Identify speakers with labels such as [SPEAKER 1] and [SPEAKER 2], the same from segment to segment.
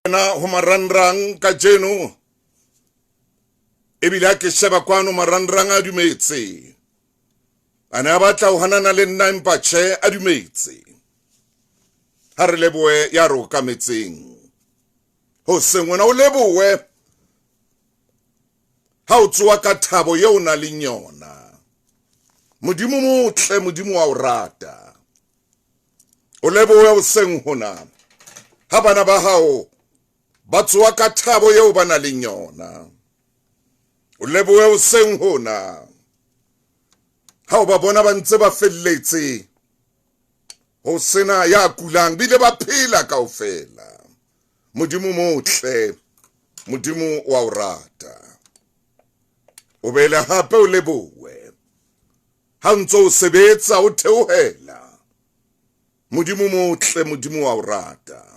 [SPEAKER 1] na ho marangrang ka jeno ebile ke sheba kwano marangrang a dumetse ana batla ho hanana le nna empa tjhe a dumetse ha re leboe ya ro ka metseng ho sengwe na o leboe ha o tsoa ka thabo ye o na le nyona modimo motle modimo wa o rata o leboe o seng hona ha bana ba hao ba tsoa ka thabo ye o ba na le nyona o leboe o seng hona ha o ba bona ba ntse ba felletse ho sena ya kulang bile ba phela kaofela modimo motle modimo wa o rata o bele hape o leboe ha ntse o sebetsa o theohela modimo motle modimo wa o rata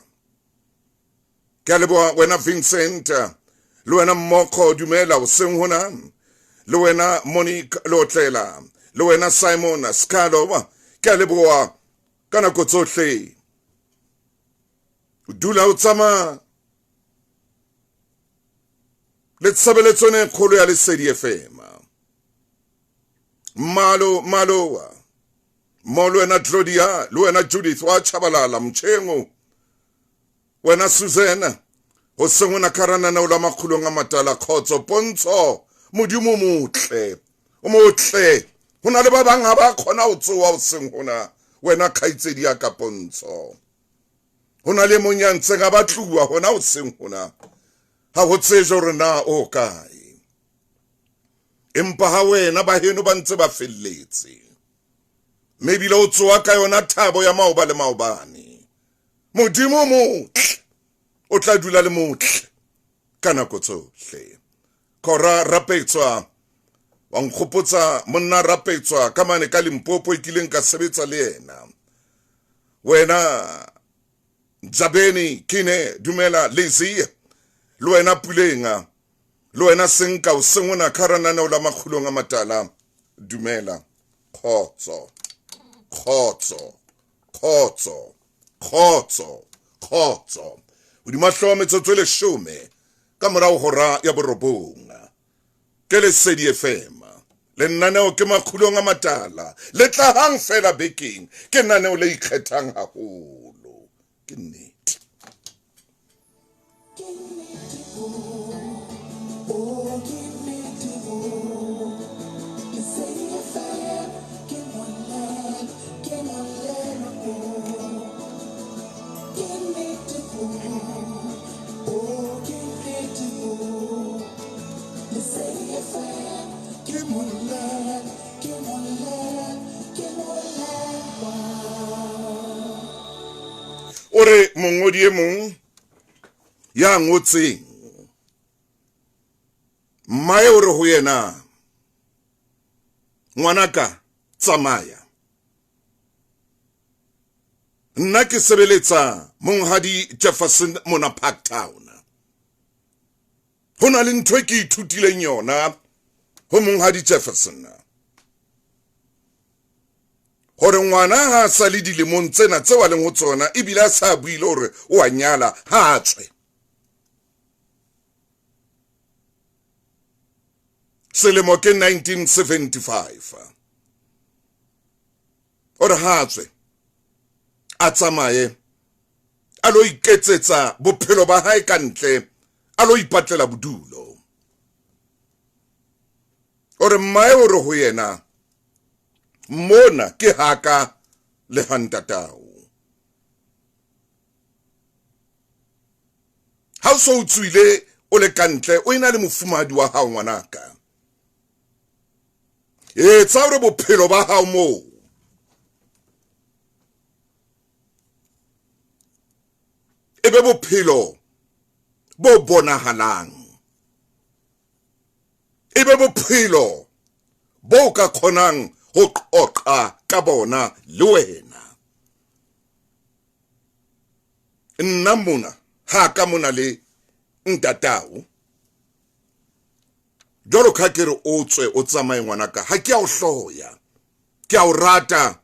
[SPEAKER 1] ke a leboha wena Vincent le wena Moko dumela o seng hona le wena Monique Lotlela le wena Simon Scalo ke a leboha ka nako tsohle o dula o tsama le tshebeletso ne kgolo ya Lesedi FM malo wena Claudia le wena Judith wa Chabalala Mchengo wena Susanna ho sengona karana na ulama khulonga matala khotso pontsho modimo motle o motle hona le ba bang ha ba khona o tsoa o seng hona wena khaitsedi ya ka pontsho hona le monyantse ga ba tluwa hona o seng hona ha ho tsejo rena o kae empa ha wena ba heno ba ntse ba felletse maybe lo tsoa ka yona thabo ya maoba le maobane modimo motle o tla dula le motle ka nako tsohle kora rapetswa wa nkgopotsa monna rapetswa ka mane ka Limpopo ikileng ka sebetsa le yena wena Jabeni Kine dumela Lazy le wena Pulenga le wena Senka o sengona kharanana o la makhulong a matala dumela khotso o di mahlo metsotso le shome ka morao hora ya borobonga ke Lesedi FM le nnaneo ke makhulong a matala le tla hang fela bekeng ke nnaneo le ikgethang haholo ke nnete ore mongodi e mong ya ngotseng mmae o re ho yena ngwanaka tsamaya nna ke sebeletsa monghadi Jefferson mona Park Town hona le ntwe ke ithutileng yona ho monghadi Jefferson hore ngwana ha sa le dilemong tsena tse wa leng ho tsona ebile a sa buile hore o a nyala ha tswe selemo ke 1975 ore ha tswe a tsamaye a lo iketsetsa bophelo ba hae ka ntle a lo ipatlela bodulo ore mmae o re ho yena mona ke haka le hantatao ha so utswile o le kantle o ina le mofumadi wa hao ngwanaka tsa hore bophelo ba hao mo ebe bophelo bo bonahalang ebe bophelo bo ka khonang ho qoqa ka bona le wena nna mona ha ka mona le ntatao jolo ka ke re o tswe o tsamaye ngwanaka ha ke a o hloya ke a o rata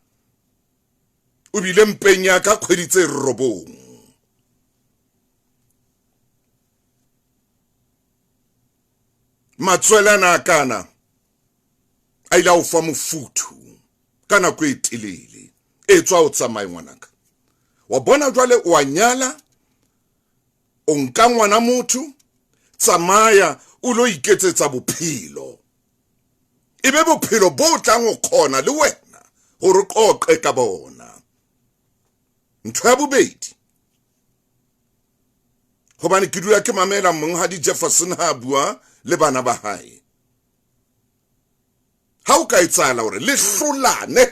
[SPEAKER 1] o bile mpenya ka kgwedi tse robong matswelana kana a ile o fa mofuthu kana go etelele e tswa o tsamaya ngwanaka wa bona jwale o anyala o nka ngwana motho tsamaya o lo iketsetsa bophelo ebe bophelo bo tlang o khona le wena hore qoqe ka bona ntho ya bobedi hobane ke dula ke mamela monghadi Jefferson ha bua le bana ba hae ha o ka etsala hore le hlolane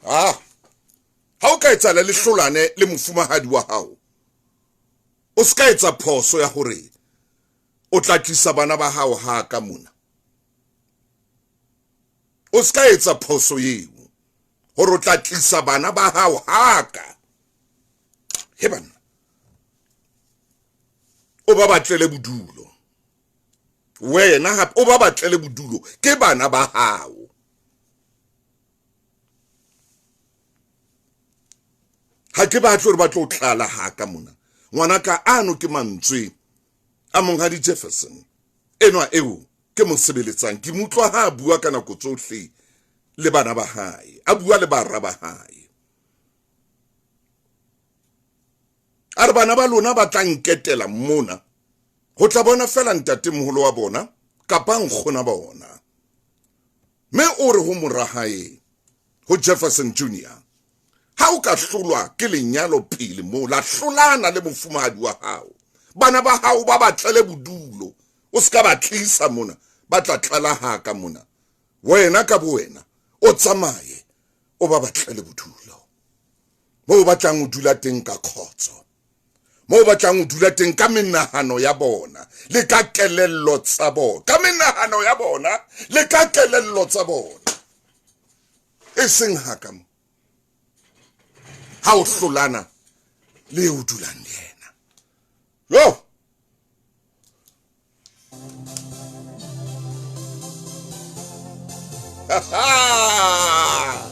[SPEAKER 1] ha o ka etsala le hlolane le mofumahadi wa hao o ska etsa phoso ya hore o tla tlisa bana ba hao ha ka mona o ska etsa phoso yeo hore o tla tlisa bana ba hao ha ka he bana o ba batlele bodulo wena ha o ba batlele bodulo ke bana ba hao ha ke ba tlo re ba tlo tlala ha ka mona ngwanaka ano ke mantswe a monghadi Jefferson enwa eo ke mosebeletsang ke mutlwa ha bua kana go tsohle le bana ba hae a bua le barra ba hae a bana ba lona ba tla nketela mona go tla bona fela ntate moholo wa bona kapa nkgona bona me o re ho morahae ho Jefferson Junior ha o ka hlolwa ke lenyalo pele mo la hlolana le mofumahadi wa hao bana ba hao ba batlele bodulo o ska ba tlisa mona ba tla tlala ha ka mona wena ka bo wena o tsamaye o ba batlele bodulo mo ba tlang o dula teng ka khotso mo ba tlang o dula teng ka menahano ya bona le ka kelello tsa bona ka menahano ya bona le ka kelello tsa bona e seng ha ka mo ha o hlolana le o dulang le yena yo ha ha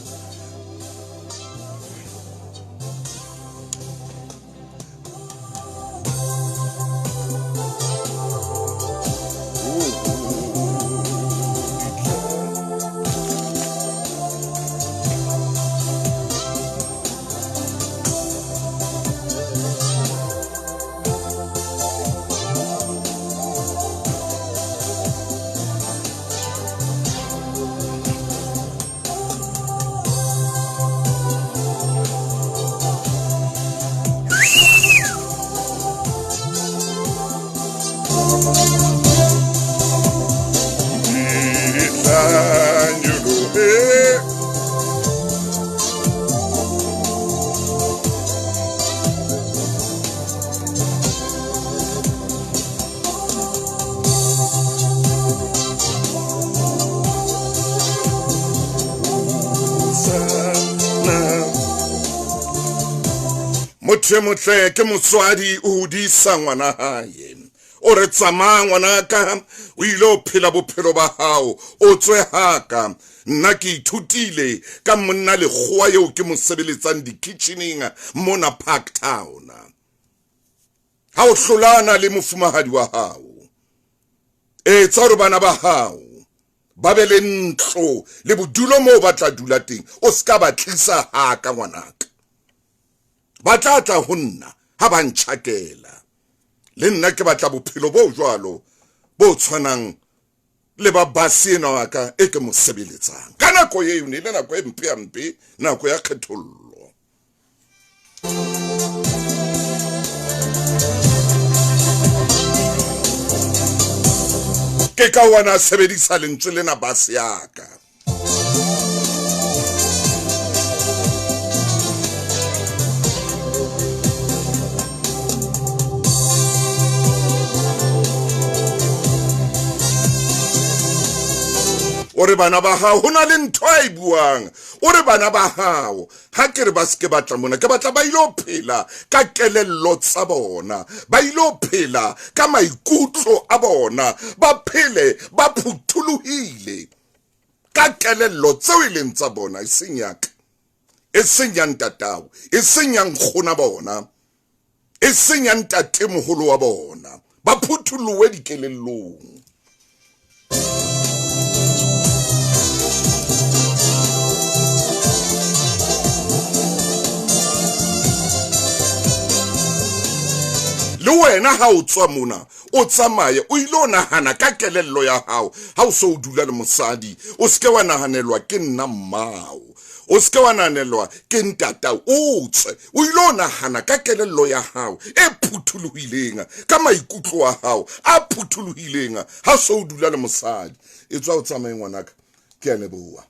[SPEAKER 1] motle ke motswadi o hodisa ngwana hae o re tsamaya ngwana ka o ile o phela bophelo ba hao o tswe haka nna ke ithutile ka monna le khoa eo ke mosebeletsang di kitchening mona Park Town ha o hlolana le mofumahadi wa hao e tsa re bana ba hao ba be le ntlo le bodulo mo ba tla dula teng o ska ba tlisa haka ngwanaka ba tla ho nna ha ba ntshakela le nna ke batla bophelo bo jwalo bo tshwanang le ba basena wa ka e ke mosebeletsang ka nako ye yone le nako e mpe nako ya kgethollo ke ka wana sebedisa lentswe lena base ya ka ore bana ba hao hona le ntho e buang ore bana ba hao ha ke re ba ske batla mona ke batla ba ilo phela ka kelello tsa bona ba ilo phela ka maikutlo a bona ba phele ba phuthuluhile ka kelello tseo e leng tsa bona eseng yaka eseng ya ntatao eseng ya nkgona bona eseng ya ntate moholo wa bona ba phutholowe dikelellong. Le wena ha o tswa mona o tsamaye o ile o nahana ka kelello ya hao ha o so o dula le mosadi o seke wa nahanelwa ke nna mmao o seke wa nahanelwa ke ntatao o tswe o ile o nahana ka kelello ya hao e phuthulohileng ka maikutlo a hao a phuthulohileng ha so o dula le mosadi e tswa o tsamaye ngwanaka ke a leboha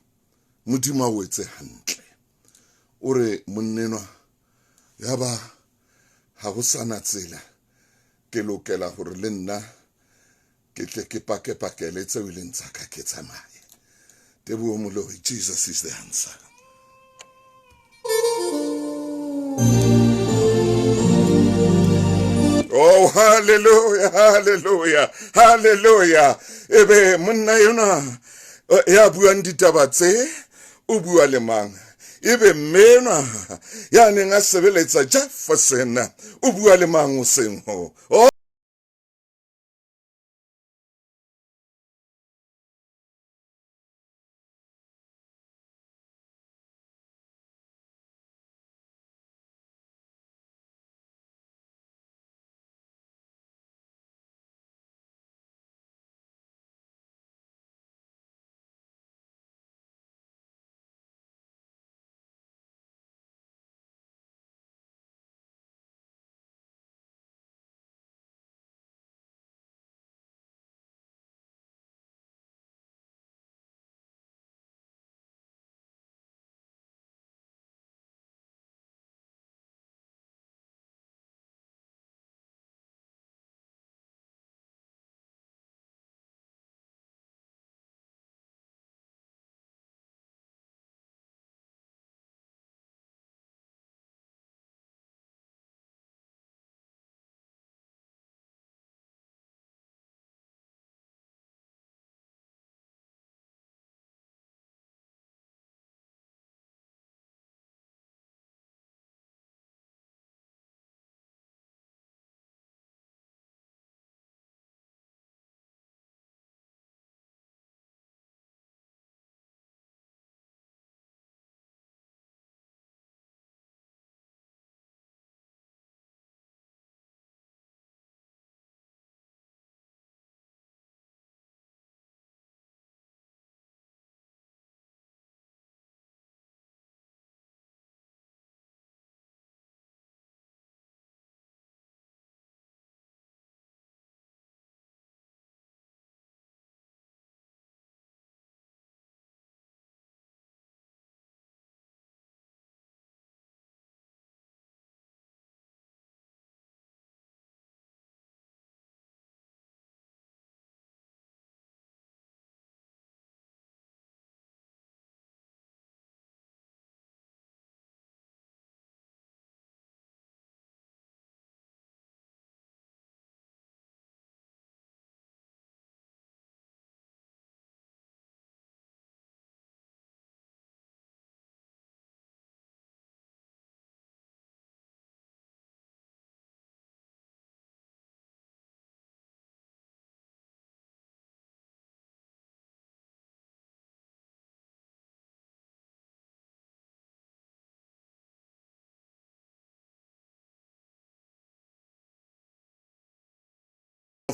[SPEAKER 1] modimo a o etse hantle o re monnenwa ya ba ha go sana tsela ke lokela gore le nna ke tle ke pakele tseo le ntsaka ke tsamaye tebo moloi Jesus is the answer. Oh hallelujah hallelujah hallelujah ebe monna yona ya buang ditaba tse o bua le mang ebe mena ya neng a sebeletsa Jefferson o bua le mang o seng ho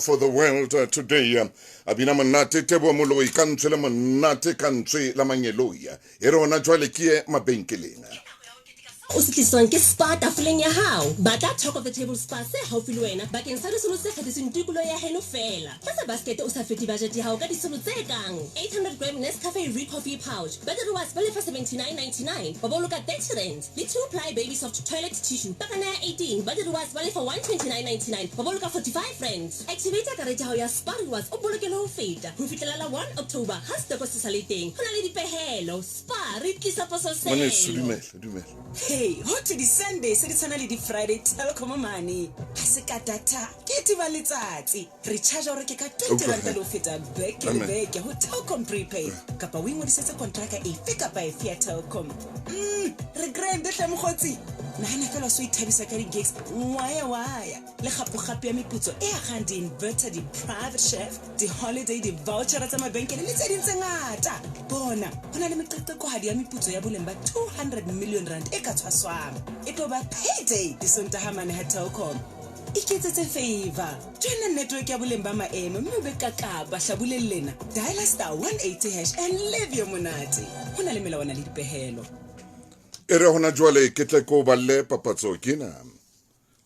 [SPEAKER 1] for the world today. Abina manate tebo moloi kantswe le manate kantswe la manyeloya. Ere ona jwale kie mabenkeleng.
[SPEAKER 2] O se tliswang ke spa tafoleng ya hao batla talk of the table spa se haufi le wena bakeng sa disolo se kgethetsweng tikulo ya heno fela tsa basket o sa fete budget ya hao ka disolo tse kang 800 gram Nescafe Recoffee pouch battery was bale for 79.99 ba boloka 30 rand le 2 ply baby soft toilet tissue pakana ya 18 battery was bale for 129.99 ba boloka 45 rand activate karete ya hao ya spa rewards o boloke le ho feta ho fitlela 1 October ha stoko se sale teng hona le dipehelo spa re tlisa poso se
[SPEAKER 1] Dumela.
[SPEAKER 3] Hey, ho to di Sunday se di tshwana le di Friday Telkom money. Ha se ka data, ke ti ba letsatsi. Re charge hore ke ka 20 rand le ho feta beke ho Telkom prepaid. Kapa o ingodisetsa kontraka e fe kapa e fe ya Telkom. Re grand hle mogotsi. nahana fela so ithabisa ka di-gigs waya le gape ya meputso e agang di-inverter di-private chef di-holiday di-vouchera tsa mabenkele le tse dintse ngata bona go na le meqeqekohadi ya meputso ya boleng ba 200 million rand e ka tshwaswang e tlo ba payday disontahamane ha Telkom iketsetse favor joina network ya boleng ba maemo mme o be kakapa hlabuleng lena dial *180# and live your monate go na le melawana le dipehelo
[SPEAKER 1] e re hona jwale ke tle ko balle papatso kena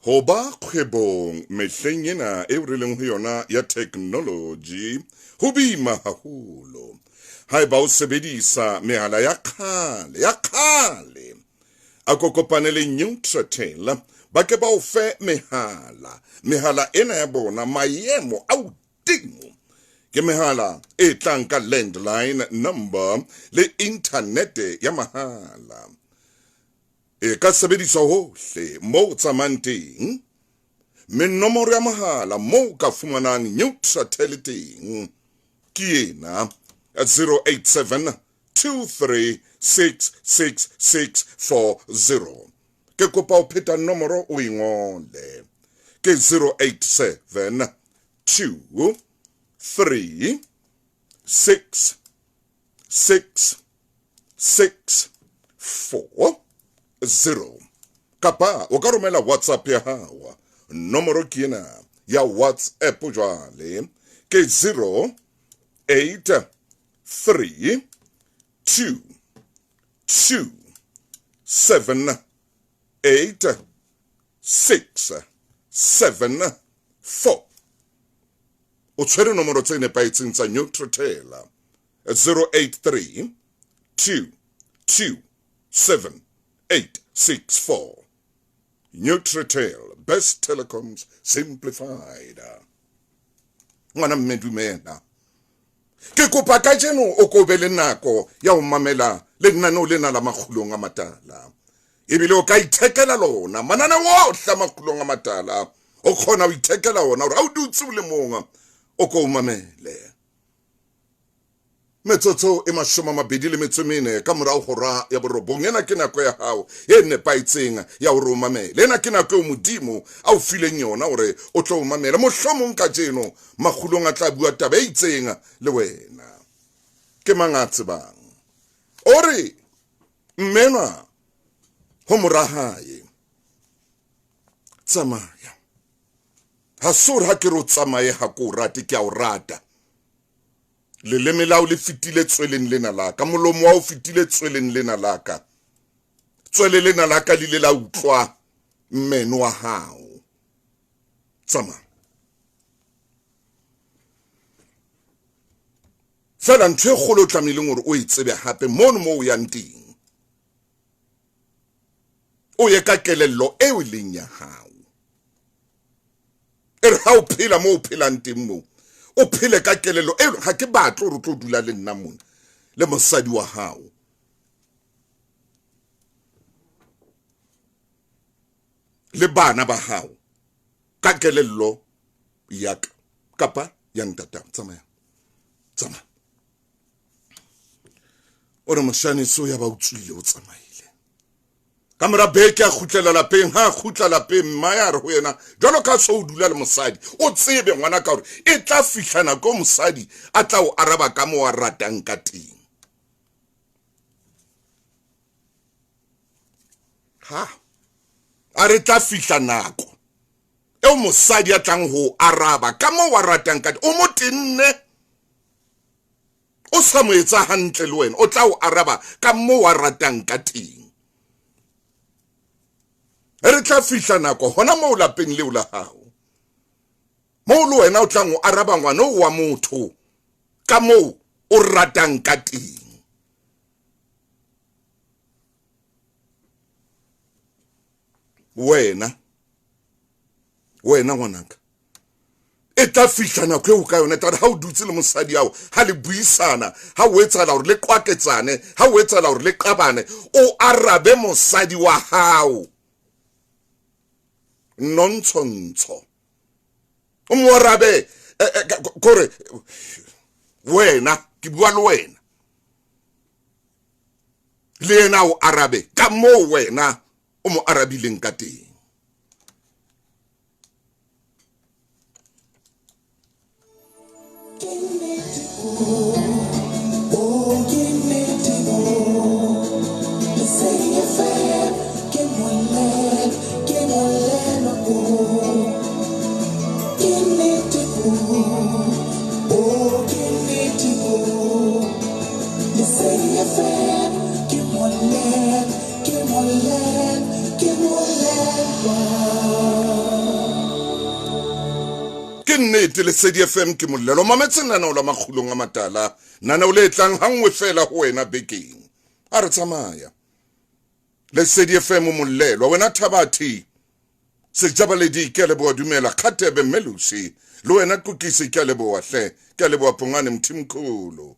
[SPEAKER 1] ho ba kgwebong mehleng ena e re leng ho yona ya technology ho bima haholo ha ba o sebedisa mehala ya khale a kopane le Nutritel ba ke ba o fe mehala ena ya bona maemo a udimo ke mehala e tlang ka landline number le internet ya mahala e ka sebediswa hohle mo tsamang teng nomoro ya mahala mo ka fumanang Nutritel teng ke ena 087 236640 ke kopa o pheta nomoro o ingole ke 087 23 6640 kapa o ka romela WhatsApp ya hawa nomoro ke ena ya WhatsApp jwale ke 083 2 7 8 6 7 4 o tshwere nomoro tse nepaetseng tsa Nutritel 083 2 7 864 Nutritel, best telecoms simplified. Ngwana mmedumela ke kopa ka jeno o ko be le nako ya o mamela le nna lena la makgulong a matala ebile o ka ithekela lona manana wo hla makgulong a matala o khona o ithekela ona o a dutse le monga o ko mamele metsotso e mashoma mabedi le metsomene ka morao hora ya borobong ena ke nako ya hao e nepaitseng ya o romamele ena ke nako e modimo a o fileng yona hore o tlo mamela mohlomong ka jeno magulong a tla bua taba e itseng le wena ke mangatse bang ore mmena ho morahae tsamaya ha sura ha ke ro tsamaye ha ko rate ke a o rata leleme lao le fitile tsweleng lena laka molomo wa o fitile tsweleng lena laka tswele lena laka le la utlwa mmeno wa hao tsama fela ntwe kholo tlamileng hore o itsebe hape mono mo o yang teng o ye ka kelello e o leng ya hao ha o phela mo o phelang teng mo o phele ka kelelo e ha ke batlo re tlo dula le nna mona le mosadi wa hao le bana ba hao ka kelelo ya kapa ya ntata tsamaya ore moshane so ya ba utswile o tsamaile kamera beke a khutlela lapeng ha khutla lapeng maya re ho yena jalo ka so o dula le mosadi o tsebe ngwana ka hore e tla fihlana ko mosadi a tla o araba ka mo wa ratang ka teng ha a re tla fihla nako e mosadi a tlang ho araba ka mo wa ratang ka o mo tenne o sa mo etsa hantle le wena o tla o araba ka mo wa ratang ka teng re tla fihla nako hona mo lapeng le la hao mo lo wena o tlang o araba ngwana o wa motho ka mo o ratang ka teng wena ngwanaka e tla fihla nako e o ka yona tara ha o dutse le mosadi yao ha le buisana ha o etsala hore le kwaketsane ha o etsala hore le qabane o arabe mosadi wa hao nontsontsho o mo rabe kore wena ke bua le wena le yena o arabe ka mo wena o mo arabileng ka teng. Nnete lesedi FM ke mollelo mametse nana o la makgulong a matala nana o le tlang hangwe fela ho wena bekeng a re tsamaya lesedi FM mollelo wena Thabathi sejabaledi ke lebo dumela khatebe melusi le wena Kokisi ke lebo hle ke lebo Pongane Mthimkhulu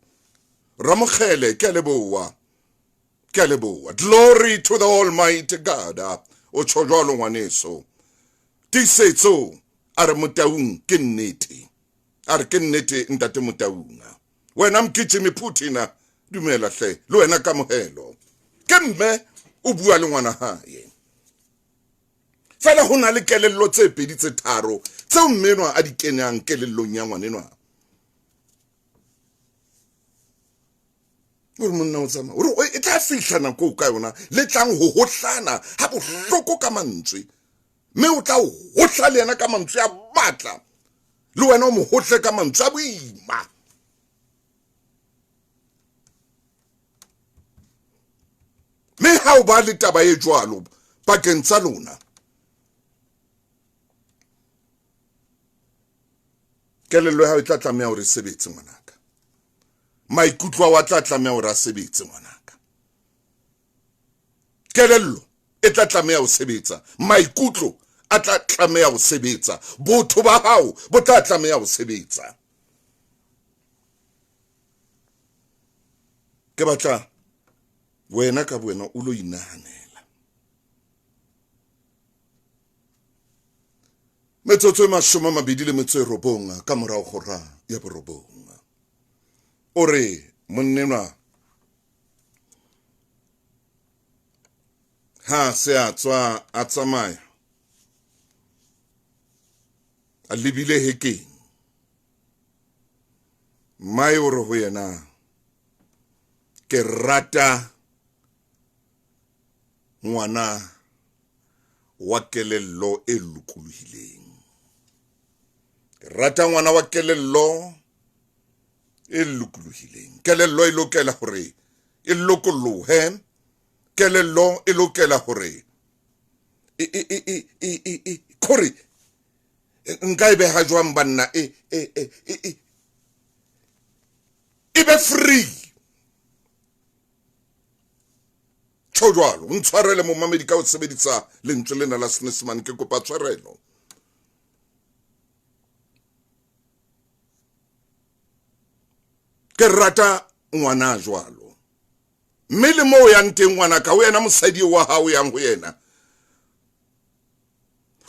[SPEAKER 1] Ramogele ke lebo glory to the almighty God o tshojalo ngwaneso tisetso are Motaung ke nnete are ke nnete ntate Motaunga wena Mkitshimi Putina dumela hle le wena ka mohelo ke mme o bua le ngwana hae fela hona le kelello tse pedi tse tharo tse mmenwa a di kenyang kelellong ya ngwanenwa o monna o tsama o e tla fihlana ko ka yona le tlang ho hohlana ha bohloko ka mantswe mme o tla hohla le yena ka mantswe a batla le wena o mo hohle ka mantswe a boima mme ha o ba le taba e jwalo pakeng tsa lona kelello ya o tla tlameha hore sebetse ngwanaka maikutlo wa tla tlameha hore a sebetse ngwanaka kelello e tla tlameha ho sebetsa maikutlo a tla tlameha ho sebetsa botho ba hao bo tla tlameha ho sebetsa ke batla wena ka wena o lo inahanela metsotso e 29 ka morao hora ya borobonga ore monnenwa ha se a tswa a tsamaya a lebile hekeng mai o re ho yena ke rata ngwana wa kelello e lokolohileng ke rata ngwana wa kelello e lokolohileng kelello e lokela hore e lokolohe kelello e lokela hore kore nka be ha jwang banna e be free tshojwalo ntshwarele mo mamedi ka o sebedisa lentswe lena la Senyesemane ke kopa tshwarelo ke rata ngwana jwalo mme le mo ya nteng ngwana ka wena mosadi wa hao yang ho yena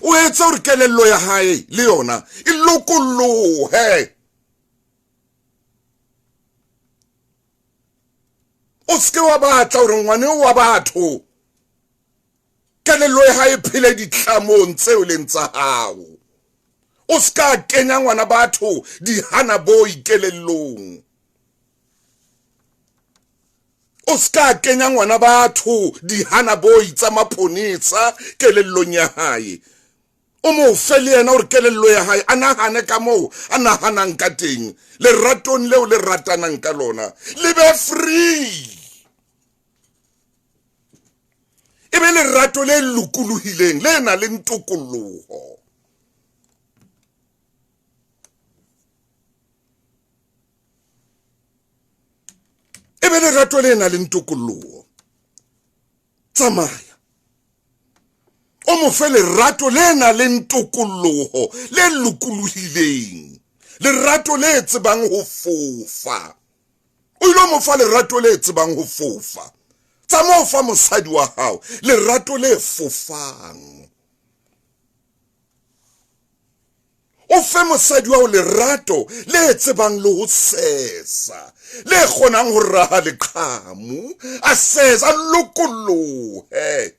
[SPEAKER 1] o etsa hore kelello ya hae le yona e lokolohe o ske wa batla hore ngwane wa batho kelello ya hae phele ditlamong tseo leng tsa hao o ska kenya ngwana batho di hana boy kelellong o ska kenya ngwana batho di hana boy tsa maponisa kelellong ya hae o mo fele yena hore kelello ya hae anahane ka mo anahanang ka teng le ratong leo le ratanang ka lona le be free ebe le rato le lokolohileng le na le ntokoloho ebe le rato le na le ntokoloho tsamaya o mo fe lerato le na le ntokoloho le lokolohileng lerato le tsebang ho fofa o ile mo fa lerato le tsebang ho fofa tsa mo fa mosadi wa hao lerato le fofang o fe mosadi wa lerato le tsebang le ho sesa le kgonang ho raha le qhamu a sesa lokolohe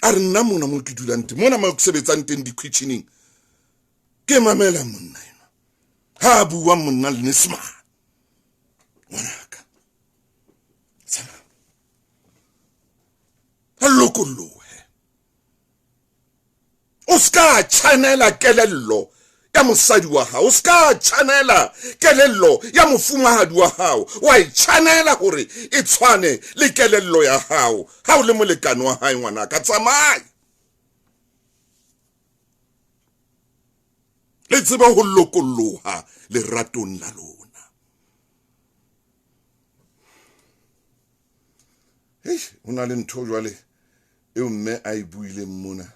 [SPEAKER 1] a re nna mona mo ke dulang teng mona mo ke sebetsang teng di-kitchening ke mamela monna ena ha bua monna le nesma ngwanaka tsana halokolohe o ska chanela kelello ya mosadi wa hao o ska chanela kelello ya mofumahadi wa hao wa chanela hore e tshwane le kelello ya hao ha o le molekane wa hae ngwanaka tsamaya le tseba ho lokoloha le ratong la lona una le ntho jwale e mme a e buile mona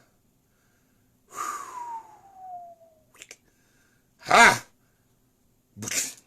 [SPEAKER 1] ha butle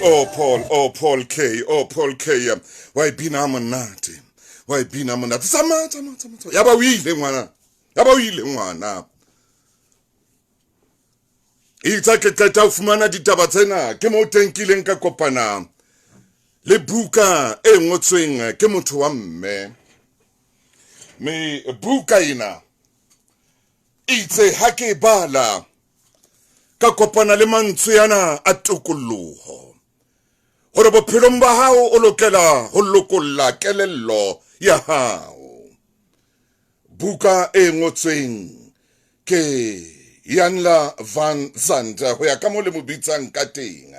[SPEAKER 1] Oh Paul K. Why bina monate? Why bina monate? Sama. Yaba wile ngwana. Itsa ke qeta ho fumana ditaba tsena ke mo tenkileng ka kopana le buka e ngotsweng ke motho wa mme. Me buka ina itse ha ke bala ka kopana le mantswe yana a tokolloho hore bophelong ba hao o lokela ho lokolla kelello ya hao. Buka e ngotsweng ke Yanla van Zanda ho ya ka mo le mo bitsang ka teng.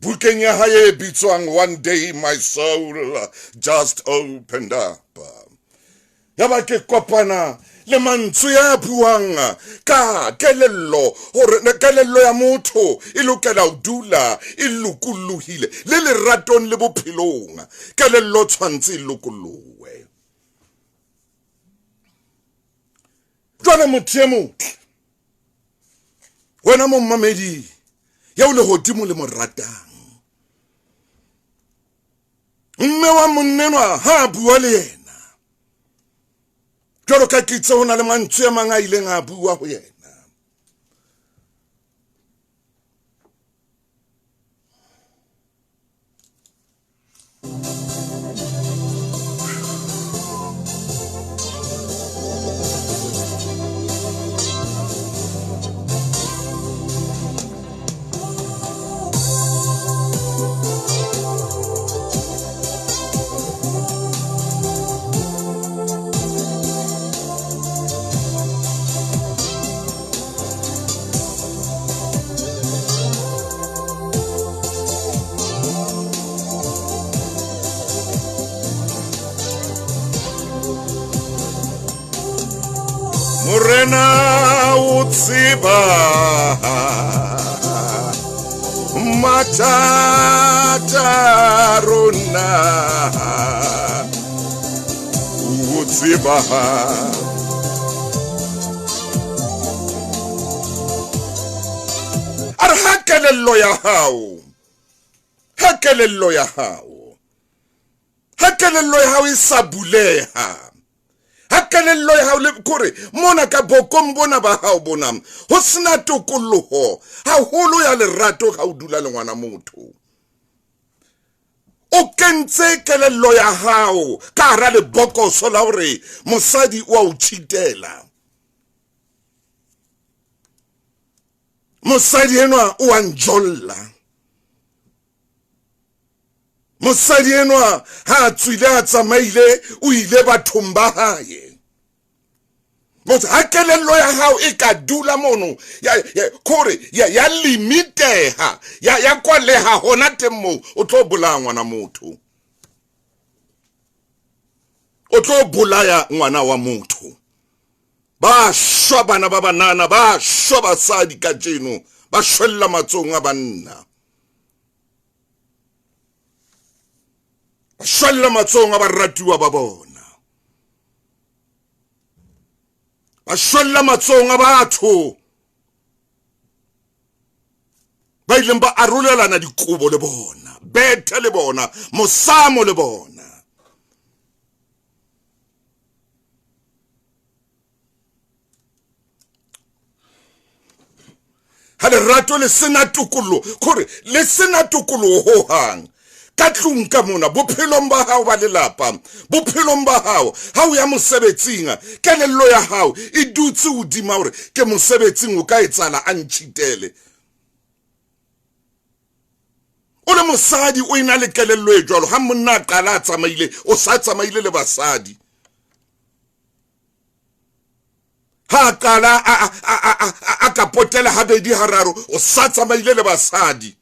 [SPEAKER 1] Bukeng ya hae bitswang One Day My Soul Just Opened Up. Ya ba ke kopana le mantswe ya buang ka kelello hore kelello ya motho e lokela ho dula e lokollohile le leratong le bophelong. Kelello tshwantse e lokollohe. Jwale motho e motle wena mo mmamedi ya o le hodimo le mo ratang, mme wa monnenwa ha bua le yena jwalo ka kitse hona le mantswe a mang a ileng a bua ho yena. Morena utsiba matata rona utsiba ar hakelello ya hao isabuleha. Hakelello ya hao le kore mona ka bokom bona ba hao bonam ho sena tokolloho haholo ya lerato ga o dula le ngwana motho. O kentse kelello ya hao ka hara le bokoso la hore mosadi wa o cheatela. Mosadi enwa o anjolla. Mosadi enwa ha tswile a tsamaile o ile bathong ba hae. Motho ha kelello ya hao e ka dula mono ya limiteha ya kwaleha hona temo o tlo bolaya ngwana motho. O tlo bolaya ngwana wa motho. Ba shwa bana ba banana, ba shwa basadi ka jeno, ba shwella matsong a banna. Shwella matsong a baratuwa ba bona. Ba shwella matsong a batho ba ileng ba arolelana dikobo le bona, bethe le bona, mosamo le bona. Ha lerato le sena tokollo, kore le sena tokollo ho hang. Ka tlung ka mona bophelong ba hao ba lelapa, bophelong ba hao ha o ya mosebetsing, kelello ya hao e dutse hodima hore ke mosebetsing o ka etsala a ntshitele. O le mosadi o ina le kelello e jwalo ha monna a qala a tsamaile o sa tsamaile le basadi. Ha qala a ka potela habedi hararo o sa tsamaile le basadi.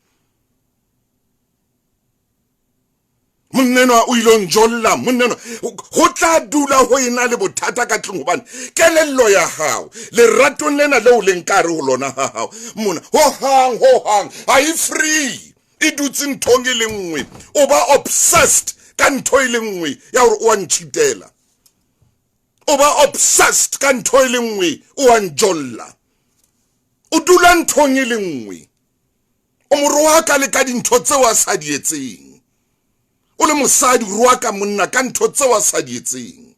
[SPEAKER 1] Monnenwa o ilong jolla, monnenwa ho tla dula ho ina le bothata ka tlung hobane kelello ya hao leratong lena leo le nkare ho lona ha hao mona ho hang ha e free e dutse nthong e le nngwe o ba obsessed ka ntho e le nngwe ya hore o a ntshitela. O ba obsessed ka ntho e le nngwe o a njolla. O dula nthong e le nngwe o mo rohaka le ka dintho tse wa sa di etseng o le mosadi o rohaka monna ka ntho tse wa sa di etseng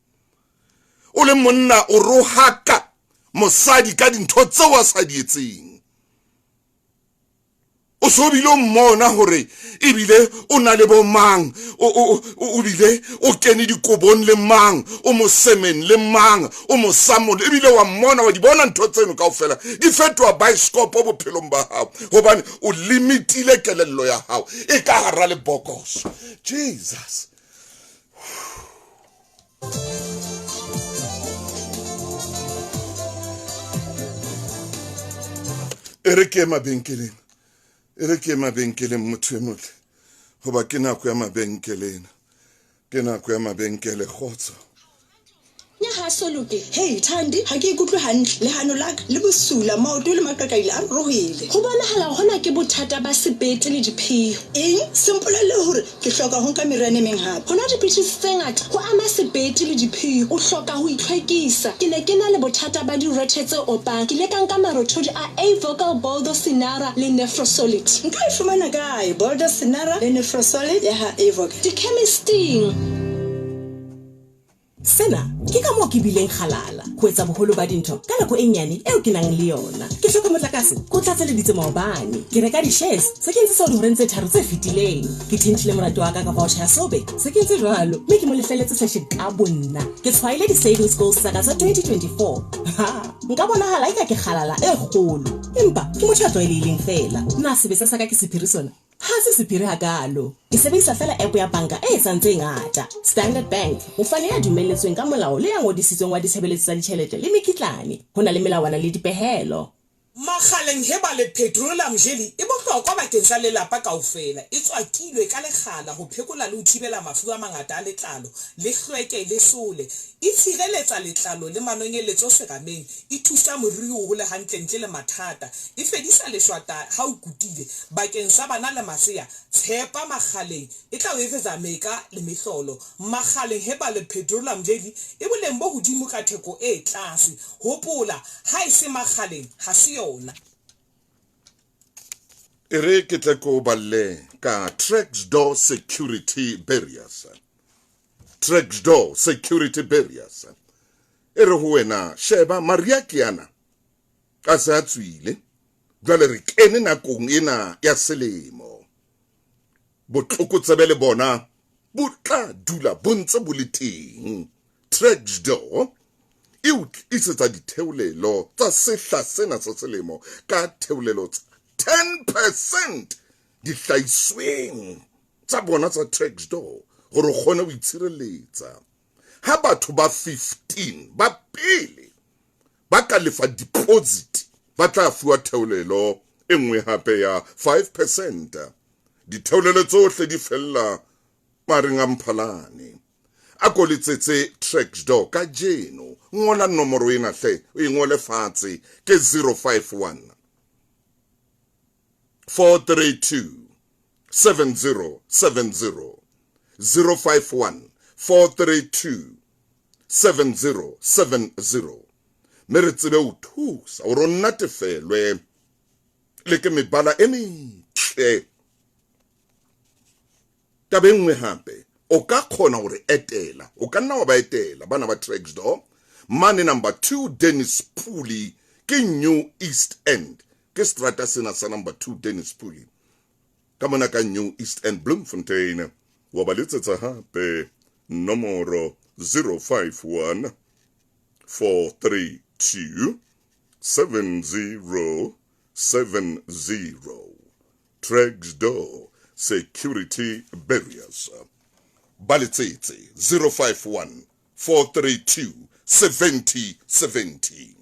[SPEAKER 1] o le monna o rohaka mosadi ka dintho tse wa sa di etseng o so bile mmona hore ebile o na le bo mang o bile o kene dikobong le mang o mo semen le mang o mo samon ebile wa mmona wa di bona ntho tseno kaofela di fetwa bioscope bophelong ba hao hobane o limitile kelello ya hao e ka hara le bokoso Jesus ereke mabenkeleng ke mabenkeleng motho e motle goba ke nako ya mabenkeleng ke nako ya mabenkele khotso
[SPEAKER 4] nya ha soloke hey Thandi ha ke ikutlwe hantle le hano laka le bosula maoto le makakaile a rohile
[SPEAKER 2] Ho bonahala hona ke bothata ba sebete le diphio.
[SPEAKER 4] eng simple le hore ke hloka ho nka meriana meng hape
[SPEAKER 2] Hona dipidisi tse ngata ho ama sebete le diphio. O hloka ho itlhwekisa. Ke ne ke na le bothata ba diurethe tse opang. Ke ile ka nka marothodi a Avocal Boldo Sinara le Nefrosolid.
[SPEAKER 4] nka e fumana kae Boldo Sinara le Nefrosolid ya ha Avocal
[SPEAKER 2] Di-chemisting.
[SPEAKER 3] Sena ke ka mo ke bileng khalala ho etsa boholo ba dintho ka nako e nyane eo ke nang le yona ke hloka motlakase go tlatsa le ditse maobane ke reka di-shares se ke ntse seo dihoreng tse tharo tse fetileng ke thentile morato wa ka ka voucher ya sobe se ke ntse jwalo mme ke mo lefeletse seshe ka bonna ke tshwaile di-savings goals tsa ka tsa 2024 nka bonahala eka ke khalala e kgolo empa ke motho a tlwaelehileng fela na sebetsa sa ka ke sephiri sona ha se sephiri hakalo ke sebedisa fela app ya banka e etsang tse ngata Standard Bank o fane ya dumelletsweng ka molao le ya ngodisitsweng wa ditshebeletso tsa ditjhelete le mekitlane ho na le melawana le dipehelo
[SPEAKER 5] Makgaleng he ba le petroleum jelly e bohlokwa bakeng sa lelapa kaofela e tswakilwe ka lekgala ho phekola le ho thibela mafu a mangata a letlalo le hlweke le sole e tshireletsa letlalo le manonyeletso serameng e thusa moriri ho hola hantle ntle le mathata e fedisa leshwata ha o kutile bakeng sa bana le masea tshepa makgaleng e tla o etsetsa meka le mehlolo makgaleng he ba le petroleum jelly e boleng bo hodimo ka theko e tlase hopola ha e se makgaleng ha se yona
[SPEAKER 1] ere ke tle ko balle ka Door security barriers Door security barriers ere ho wena sheba maria kiana ka sa tswile jwale re kene nakong ena ya selemo botlhokotsebe le bona botla dula bontse boleteng Door e utlisetsa ditheolelo tsa sehla sena sa selemo ka theolelo 10% dihlaisweng tsa bona tsa Door gore kgone ho itshireletsa ha batho ba 15 ba pele ba ka lefa deposit ba tla fuwa theolelo e nngwe hape ya 5% ditheolelo tsohle di fella maring a Mphalane a ko letsetse Door ka jeno ngola nomoro ena hle o ingole fatshe ke 051 432 7070 051 432 7070 mere tsebe o thusa o rona tefelwe le ke mebala e metle tabengwe hape o ka khona hore etela o ka nna wa ba etela bana ba Door mane number 2 Dennis Puli ke New East End ke strata sena sa number 2 Dennis Puli ka mona ka New East End Bloemfontein wa ba letsetsa hape nomoro 051 432 7070 Door security barriers baletsetse 051 432 7070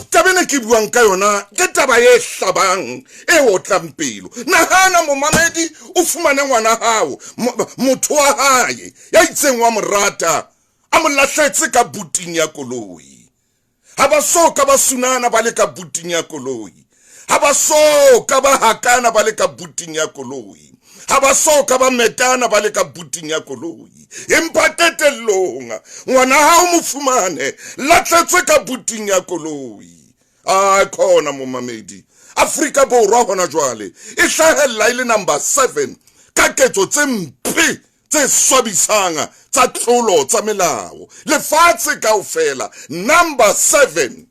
[SPEAKER 1] tabene ke buang ka yona ke taba e hlabang e otlampelo nahana momamedi o fumane ngwana hao motho wa hae ya itseng wa morata a mo lahletse ka buting ya koloi ha ba soka ba sunana ba le ka buting ya koloi ha ba soka ba hakana ba le ka buting ya koloi ha ba soka ba metana ba le ka buting ya koloi empa tetellonga ngwana ha o mofumane latletswe ka buting ya koloi a khona mo mamedi Afrika Borwa hona jwale e hlahella ile number 7 ka ketso tse mpe tse swabisanga tsa tlolo tsa melao lefatshe kaofela number 7.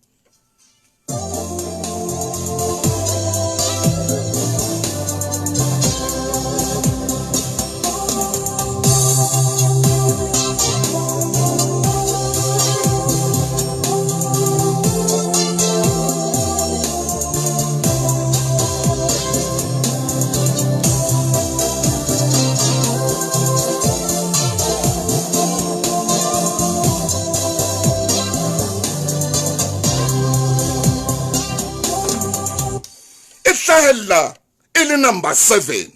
[SPEAKER 1] Hlahella ile number 7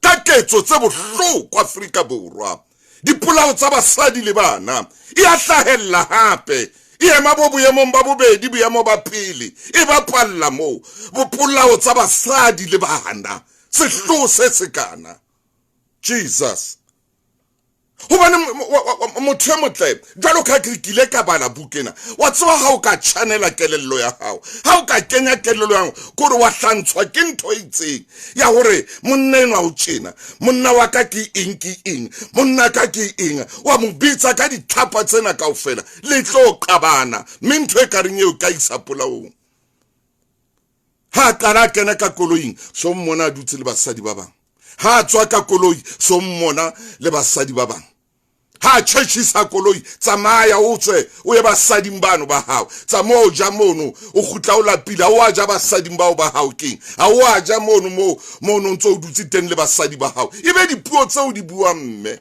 [SPEAKER 1] ka ketso tse bohloko Afrika Borwa dipolao tsa basadi le bana e a hlahella hape e ema bo boemong ba bobedi boemo ba pele e ba palla mo bopolao tsa basadi le bana sehlo se sekana Jesus hobane motho e motle jwalo ka kile ka bala bukena wa tswa ha o ka channela kelello ya hao ha o ka kenya kelello ya gore wa hlantshwa ke ntho itseng ya hore monna enwa o tjena monna wa ka ke eng monna ka ke eng wa mo bitsa ka dithapa tsena kaofela le tlo qabana mintho e ka reng eo ka isa polaong ha kana kena ka koloing so mmona dutse le basadi ba bang ha tswa ka koloi so mmona le basadi ba bang ha tsheshisa koloi tsamaya o tswe o ye basadi mbano ba hao tsa mo ja mono o khutla o lapila o a ja basadi mbao ba hao king a o a ja mono mo ntso o dutse teng le basadi ba hao ibe dipuo tse o di bua mme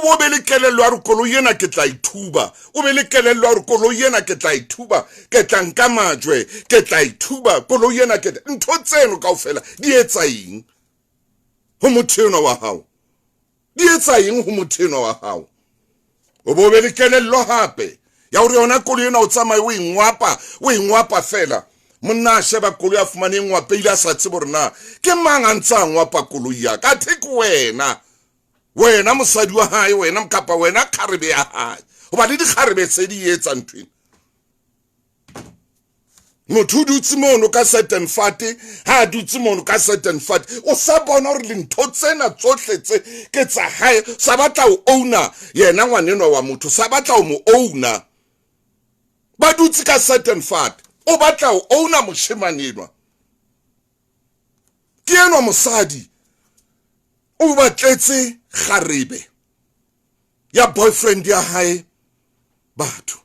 [SPEAKER 1] o be le kelello ya rukolo yena ke tla ithuba o be le kelello ya rukolo yena ke tla ithuba ke tla nka majwe ke tla ithuba kolo yena ke ntho tseno kaofela di etsa eng ho motheno wa hao di etsa eng ho motheno wa hao o bo be le kelello hape ya hore yona kolo yena o tsamaye o ingwapa fela monna sheba kolo ya fumane ngwape ile sa tsebo rena ke mang a ntsa ngwapa kolo ya ka thiku wena mosadi wa hae wena mkapa wena kharebe ya hae hoba le dikharebe tse di etsa ntweng motho dutse mono ka certain fate ha dutse mono ka certain fate o sa bona hore le ntho tsena tsohle tse ke tsa hae sa batla o owner yena ngwaneno wa motho sa batla o mo owner ba dutse ka certain fate o batla o owner moshemanenwa ke enwa mosadi o batletse kharebe ya boyfriend ya hae batho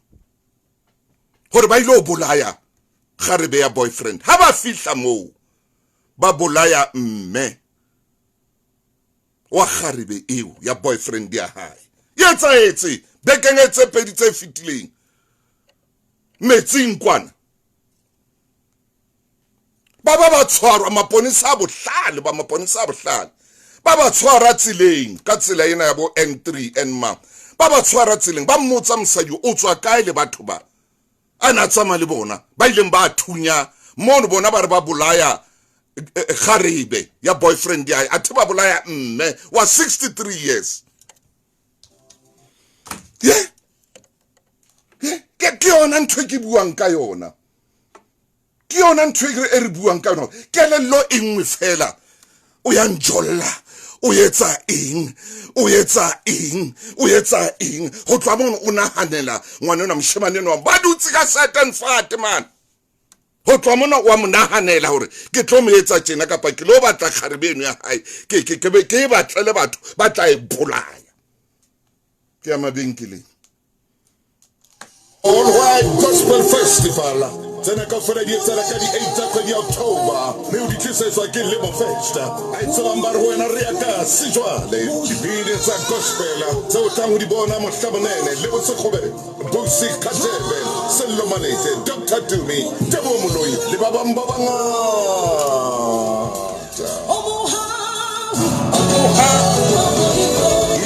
[SPEAKER 1] hore ba ile o bolaya kharebe ya boyfriend ha ba fihla mo ba bolaya mme wa kharebe eo ya boyfriend ya hae yetsa etse bekengetse pedi tse fitileng metsing kwana ba tshwarwa maponisa a bohlale ba ba tshwara tsileng ka tsela ena ya bo N3 Nma ba tshwara tsileng ba mmotsa mosadi o tswa kae le batho ba ana tsama le bona ba ileng ba thunya mono bona ba re ba bolaya kharebe ya boyfriend ya athi ba bolaya mme wa 63 years ke yona ntho ke buang ka yona ke yona ntho e re buang ka yona kelello e nngwe fela o ya njolla o yetsa eng go tla mono o nahanela ngwanena mshemaneno ba dutse ka certain fat man go tla mono wa monahanela hore ke tlo mo etsa tjena kapa ke lo batla kharibeno ya hae ke batla le batho ba tla e bolaya ke ya mabenkeleng
[SPEAKER 6] All White Gospel Festival
[SPEAKER 1] tsena ka fela di etsela ka di 8 tsa kgwedi ya October mme o di tlisetswa ke Lemo Festa a itsebang ba re wena re ya ka sejwale dipina tsa gospel tseo tlang ho di bona mohlabonene le botsekgobe Busi Katebe Sello Manete Dr. Dumi Tebo Moloi le ba bang ba bangata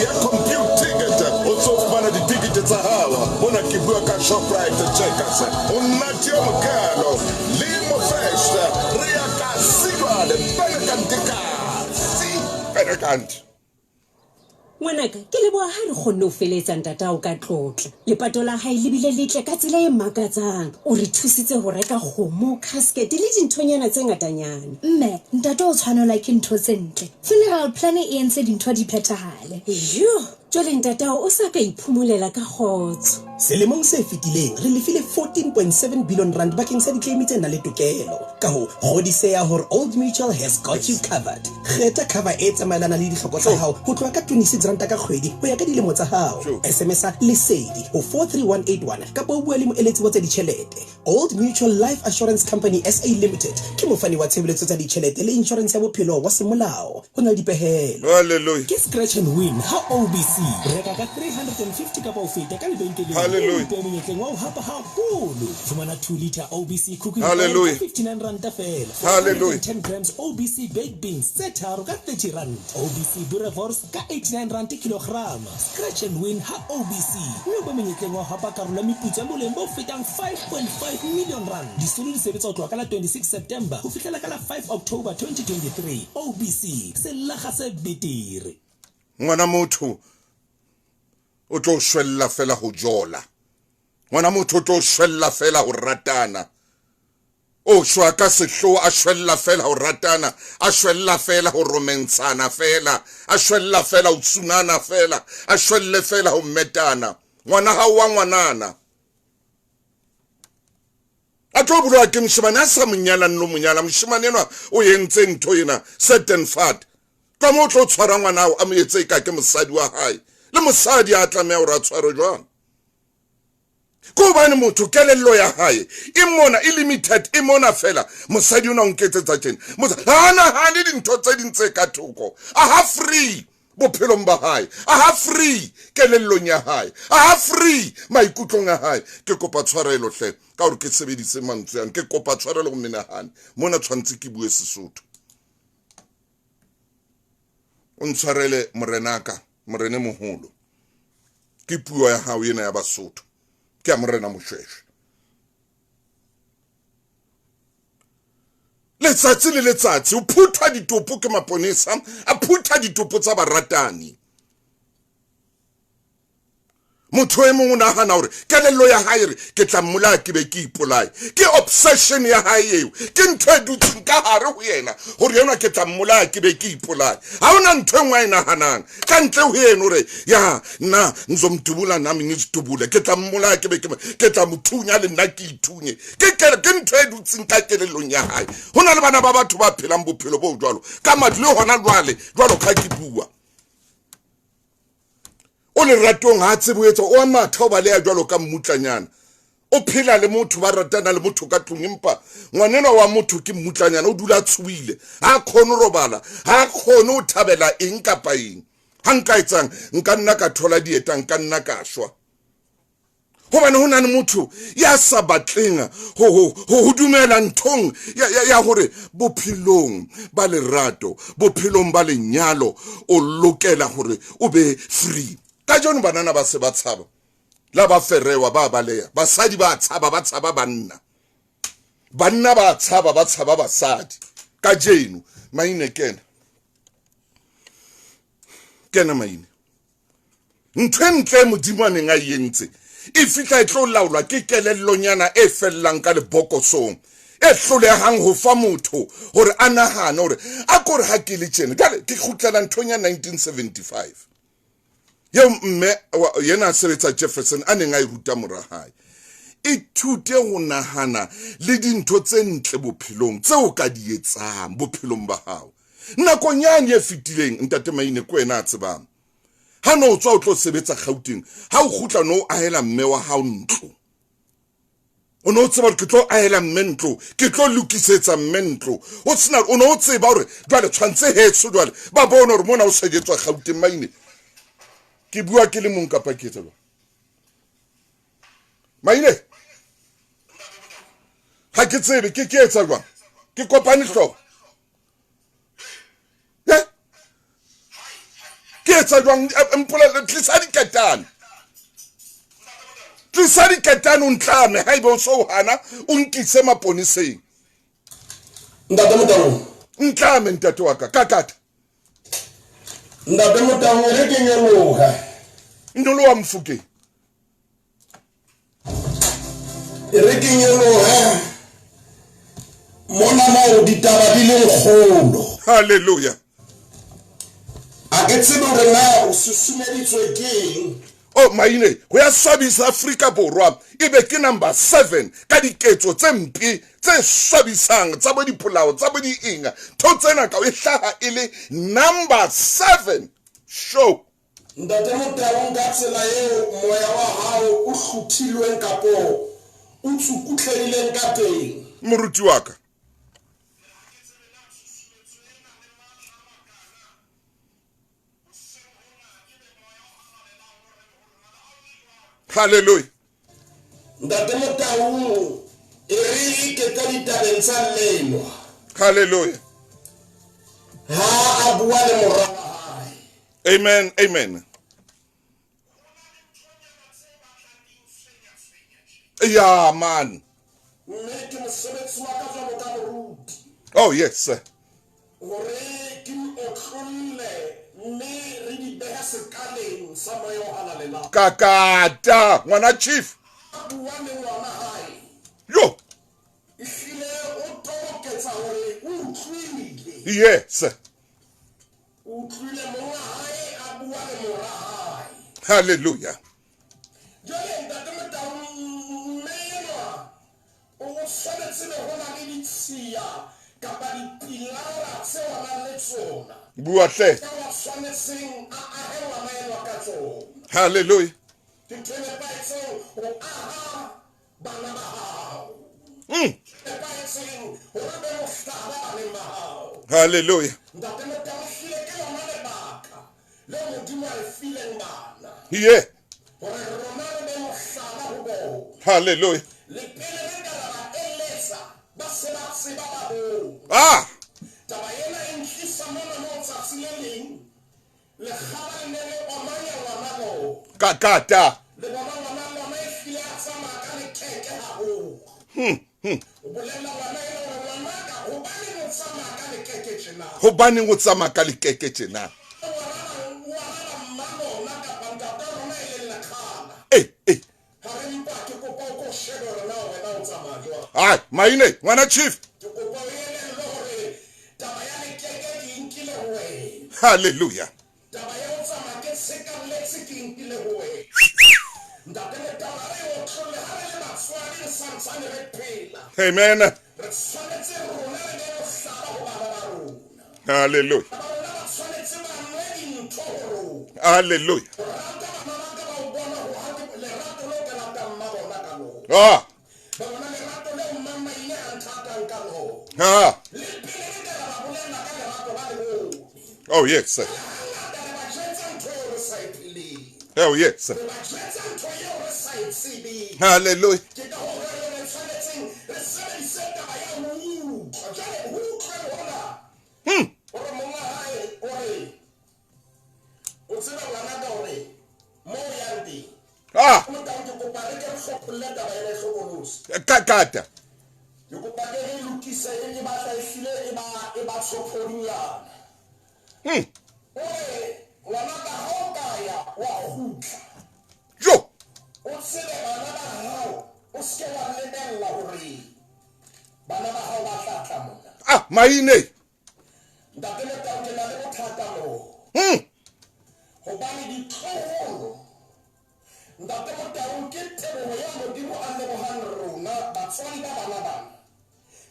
[SPEAKER 1] ya computing o tsofana di ticket tsa hawa bona ke bua ka Shoprite Checkers o nna tio mokalo Lemo Festa re ya ka sejwale Benekanti
[SPEAKER 6] Ngwanaka ke leboha ha re kgonne ho feletsa ntatao ka tlotla lepato la hae le bile letle ka tsela e makatsang o re thusitse ho reka kgomo casket le dinthonyana tse ngatanyana
[SPEAKER 7] mme ntatao o tshwanela ke ntho tse ntle funeral plan e entse dintho di phethahale
[SPEAKER 6] jwale ntatao o sa ka iphumolela ka kgotso
[SPEAKER 8] selemong se fetileng re lefile 14.7 billion rand bakeng sa di-claim tse nang le tokelo ka ho kgodiseha hore Old Mutual has got you covered kgetha cover e tsamaelana le dihloko tsa hao ho tloha ka 26 rand ka kgwedi ho ya ka dilemo tsa hao SMS-a lesedi ho 43181 kapa o bua le moeletsi wa tsa ditjhelete Old Mutual Life Assurance Company SA Limited ke mofani wa tshebeletso tsa ditjhelete le insurance ya bophelo wa semolao ho na le dipehelo
[SPEAKER 1] hallelujah
[SPEAKER 8] ke scratch and win ha OBC reka ka 350 kapa ho feta ka lebenkeleng
[SPEAKER 1] hallelujah
[SPEAKER 8] monyetleng wa ho hapa haholo fumana 2 liter OBC cooking
[SPEAKER 1] hallelujah
[SPEAKER 8] 59 rand fela
[SPEAKER 1] hallelujah
[SPEAKER 8] 10 grams OBC baked beans setharo ka 30 rand OBC boerewors ka 89 rand kilograma scratch and win ha OBC mme ba monyetleng wa ho hapa karolo meputso ya boleng bo fetang 5.5 million rand disolo di sebetsa ho tloha ka la 26 September ho fihlela ka la 5 October 2023 OBC selaga se betere
[SPEAKER 1] ngwana motho o tlo shwella fela ho jola ngwana motho o tlo shwella fela ho ratana o shwa ka sehlo a shwella fela ho ratana a shwella fela ho romensana fela a shwella fela ho tsunana fela a shwelle fela ho metana ngwana ha wa ngwanana a tlo bulwa ke mshimane a sa monyala nno monyala mshimane enwa o yentse ntho ena set and fat ka mo tlo tshwara ngwana hao a mo etse ka ke mosadi wa hae le mosadi a tlameha o ra tshwaro jwang ko bane motho kelello ya hae imona limited imona fela mosadi ona o nketsetsa tjena hana hane dintho tse dintse ka thoko a ha free bophelong ba hae a ha free kelellong ya hae a ha free maikutlong a hae ke kopa tshwarelo hle ka hore ke sebedise mantswe yang ke kopa tshwarelo go menahane mona tshwantse ke bue Sesotho o ntshwarele morenaka morene moholo ke puo ya hao ena ya Basotho ke a morena moshweshwe letsatsi le letsatsi o phutha ditopo ke maponesa a phutha ditopo tsa baratani motho e mongwe o nahana hore kelello ya hae re ke tla mmolaya ke be ke ipolaya ke obsession ya hae eo ke ntho e dutseng ka hare ho yena hore yena ke tla mmolaya ke be ke ipolaya ha hona ntho e nngwe a e nahanang ka ntle ho yena hore ya nna nzomdubula nami ngizidubule ke tla mmolaya ke be ke tla mothunya le nna ke ithunye ke ntho e dutseng ka kelellong ya hae hona le bana ba batho ba phelang bophelo bo jwalo ka madule hona jwalo ka ke bua o le ratong ha tseboetso o matha o baleya jwalo ka mmutlanyana o phela le motho ba ratana le motho ka tlung empa ngwanena wa motho ke mmutlanyana o dula tsuile ha khono robala ha khono o thabela eng kapa eng ha nka etsang nka nna ka thola dieta nka nna ka shwa hobane hona le motho ya sa batleng ho dumela nthong ya hore bophelong ba lerato bophelong ba lenyalo o lokela hore o be free ka jone banana ba se ba tshaba la ba ferewa ba baleya basadi ba tshaba banna ba tshaba basadi ka jeno maine kena maine ntwentle modimo a neng a yentse e fitla e tlo laolwa ke kelellonyana e fellang ka lebokosong e hlolehang ho fa motho hore a nahane hore a kore ha ke le tjena ke khutlela nthonya 1975 yo mme yena sebetsa Jefferson a neng a iruta mora hae ithute ho nahana le dintho tse ntle bophelong tseo ka di etsang bophelong ba hao nako nyane e fitileng ntate maine ko ena a tsebang ha no tswa o tlo sebetsa Gauteng ha o khutla no ahela mme wa hao ntlo o no tseba ke tlo aela mentlo ke tlo lukisetsa mentlo o tsena o no tseba hore jwale tshwantse hetso jwale ba bona hore mona o sejetswa Gauteng maine ke bua ke le mong kapa ke tseba maine ha ke tsebe ke etsa jwang ke kopane hlogo ke etsa jwang mpola tlisa diketane tlisa diketane o ntlame haeba o so hana o nkitse maponiseng
[SPEAKER 9] ntate Motabo
[SPEAKER 1] ntlame ntate wa ka kakata
[SPEAKER 9] ntate Motabo re ke nyoloha
[SPEAKER 1] ndolo wa mfuke
[SPEAKER 9] re ke nyoloha mona mo ditaba di le kgolo
[SPEAKER 1] haleluya
[SPEAKER 9] a ke tsebe hore na o susumeditswe keng
[SPEAKER 1] oh maine ho ya swabisa Afrika Borwa ibe ke number 7 ka diketso tse mpi tse swabisang tsa bo dipolao tsa bo diinga thotsena ka o hlaha ile number 7 show
[SPEAKER 9] ntate Motabo nka tsela eo moya wa hao o hluthilweng kapo o tsukutlelileng ka teng
[SPEAKER 1] moruti wa ka hallelujah
[SPEAKER 9] ntate Motabo e re ke ka ditabeng tsa leno
[SPEAKER 1] hallelujah
[SPEAKER 9] ha a bua le morwa
[SPEAKER 1] amen amen yeah man
[SPEAKER 9] mme ke mosebetsi wa ka jwalo ka moruti
[SPEAKER 1] oh yes sir
[SPEAKER 9] hore ke otlolle mme re di beha sekaleng sa moya o halalela
[SPEAKER 1] kakata ngwana chief
[SPEAKER 9] bua le ngwana hae
[SPEAKER 1] yo
[SPEAKER 9] ehlile o toketsa hore o utlwile
[SPEAKER 1] yes
[SPEAKER 9] o utlwile monga hae a bua le mora hae
[SPEAKER 1] hallelujah
[SPEAKER 9] jwale ntate Motabo mmenwa o tshwanetse le ho na le ditshiya kapa dipilara tse o nang le tsona
[SPEAKER 1] bua hle
[SPEAKER 9] tse o tshwanetseng a ahe ngwana enwa ka tsona
[SPEAKER 1] hallelujah
[SPEAKER 9] ke nepaetseng ho aha bana ba hao nepaetseng hore be mohlala baneng ba hao
[SPEAKER 1] hallelujah
[SPEAKER 9] ntate Motabo hlile ke lona lebaka le Modimo a re fileng bana
[SPEAKER 1] yeah
[SPEAKER 9] hore rona re be mohlala ho bona
[SPEAKER 1] hallelujah
[SPEAKER 9] le pele re ka ba eletsa ba se ba tseba baholo
[SPEAKER 1] ah
[SPEAKER 9] taba ena e ntlisa mona mo tsatsi le leng le kgaba le ne le omanya ngwana lo
[SPEAKER 1] kakata
[SPEAKER 9] le bona ngwana lona e hlile a tsamaya ka lekeke haholo o bolela ngwana ena hore ngwanaka hobaneng o tsamaya ka lekeke tjena
[SPEAKER 1] hobaneng o tsamaya ka lekeke tjena
[SPEAKER 9] ngwana mmalona kapa ntate rona e leng lekgala
[SPEAKER 1] eh
[SPEAKER 9] ha re mpa ke kopa o ko shebe hore na wena o tsamaya jwang
[SPEAKER 1] ai maine ngwana chief
[SPEAKER 9] ke kopa o elellwe hore taba ya lekeke ke nkile ho wena
[SPEAKER 1] hallelujah
[SPEAKER 9] taba ya o tsamaya ke tshekalletse ke nkile ho wena ntate Motabo re o tlole ha re le batswadi re santsane re phela
[SPEAKER 1] amen
[SPEAKER 9] re tshwanetse rona re be mohlala ho bana ba rona
[SPEAKER 1] hallelujah
[SPEAKER 9] ba rona ba tshwanetse ba nwe dintho ho rona
[SPEAKER 1] hallelujah
[SPEAKER 9] rata bana ba ka ba o bona ho hate lerato leo ka ratang mma bona ka lona
[SPEAKER 1] ah
[SPEAKER 9] ba bona lerato leo mmamma ile a nthatang ka lona
[SPEAKER 1] ah
[SPEAKER 9] le pele re ka ba bolela ka lerato ba le bone
[SPEAKER 1] oh yes sir
[SPEAKER 9] hangata re ba jwetsa ntho eo re sa e pheleng
[SPEAKER 1] oh yes sir
[SPEAKER 9] re ba jwetsa ntho eo re sa e tsebeng
[SPEAKER 1] hallelujah
[SPEAKER 9] ke ka hore re tshwanetseng re sebedise taba ya ho utlwa jwale ho utlwe hona hore monga hae ore o tseba ngwanaka hore mo o yang teng
[SPEAKER 1] ah
[SPEAKER 9] Motabo ke kopa re ke re hlopholle taba ena e hlokolosi
[SPEAKER 1] kakata
[SPEAKER 9] ke kopa ke re lokise e batla e hlile e ba hlopholiyana ore ngwanaka ha o ka ya wa kgutla
[SPEAKER 1] jo
[SPEAKER 9] o tsebe bana ba hao o seke wa lebella hore bana ba hao ba tla tla mona
[SPEAKER 1] ah maine
[SPEAKER 9] ntate Motabo ke na le bothata moo hobane ditloholo ntate Motabo ke teboho ya Modimo a lebohang rona batswadi ba bana bana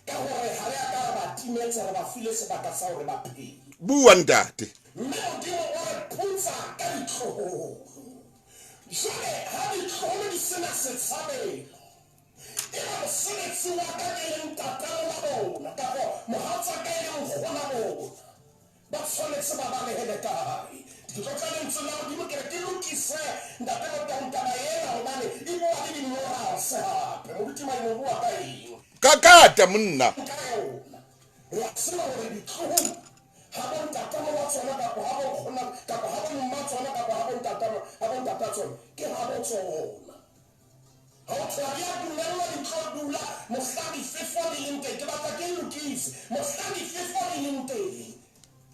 [SPEAKER 9] ka hore ha re a ka ba timetsa re ba file sebaka sa hore ba phele
[SPEAKER 1] bua ntate
[SPEAKER 9] mme Modimo o re phutsa ka ditloholo jwale ha ditloholo di sena setshwarelo ke ba mosebetsi wa ka ke leng tatalo la bona kapo mohatsa ka e leng nkgola bona ba tshwanetse ba balehele kae ke tlo tla lentswe la modimo ke re ke lokise ntate Motantaba ena hobane e bua le di-morals hape moruti maimo o bua ka eng
[SPEAKER 1] kakata monna
[SPEAKER 9] ka yona re a tseba hore ditlohong ha bontatamo wa tsona kapo ha bonkgona kapo ha bomma tsona kapo ha bontata tsona ke ha bo tsona ha o tswa ya dumella ditlo dula mohladi fefo le leng teng ke batla ke lokise mohladi fefo le leng teng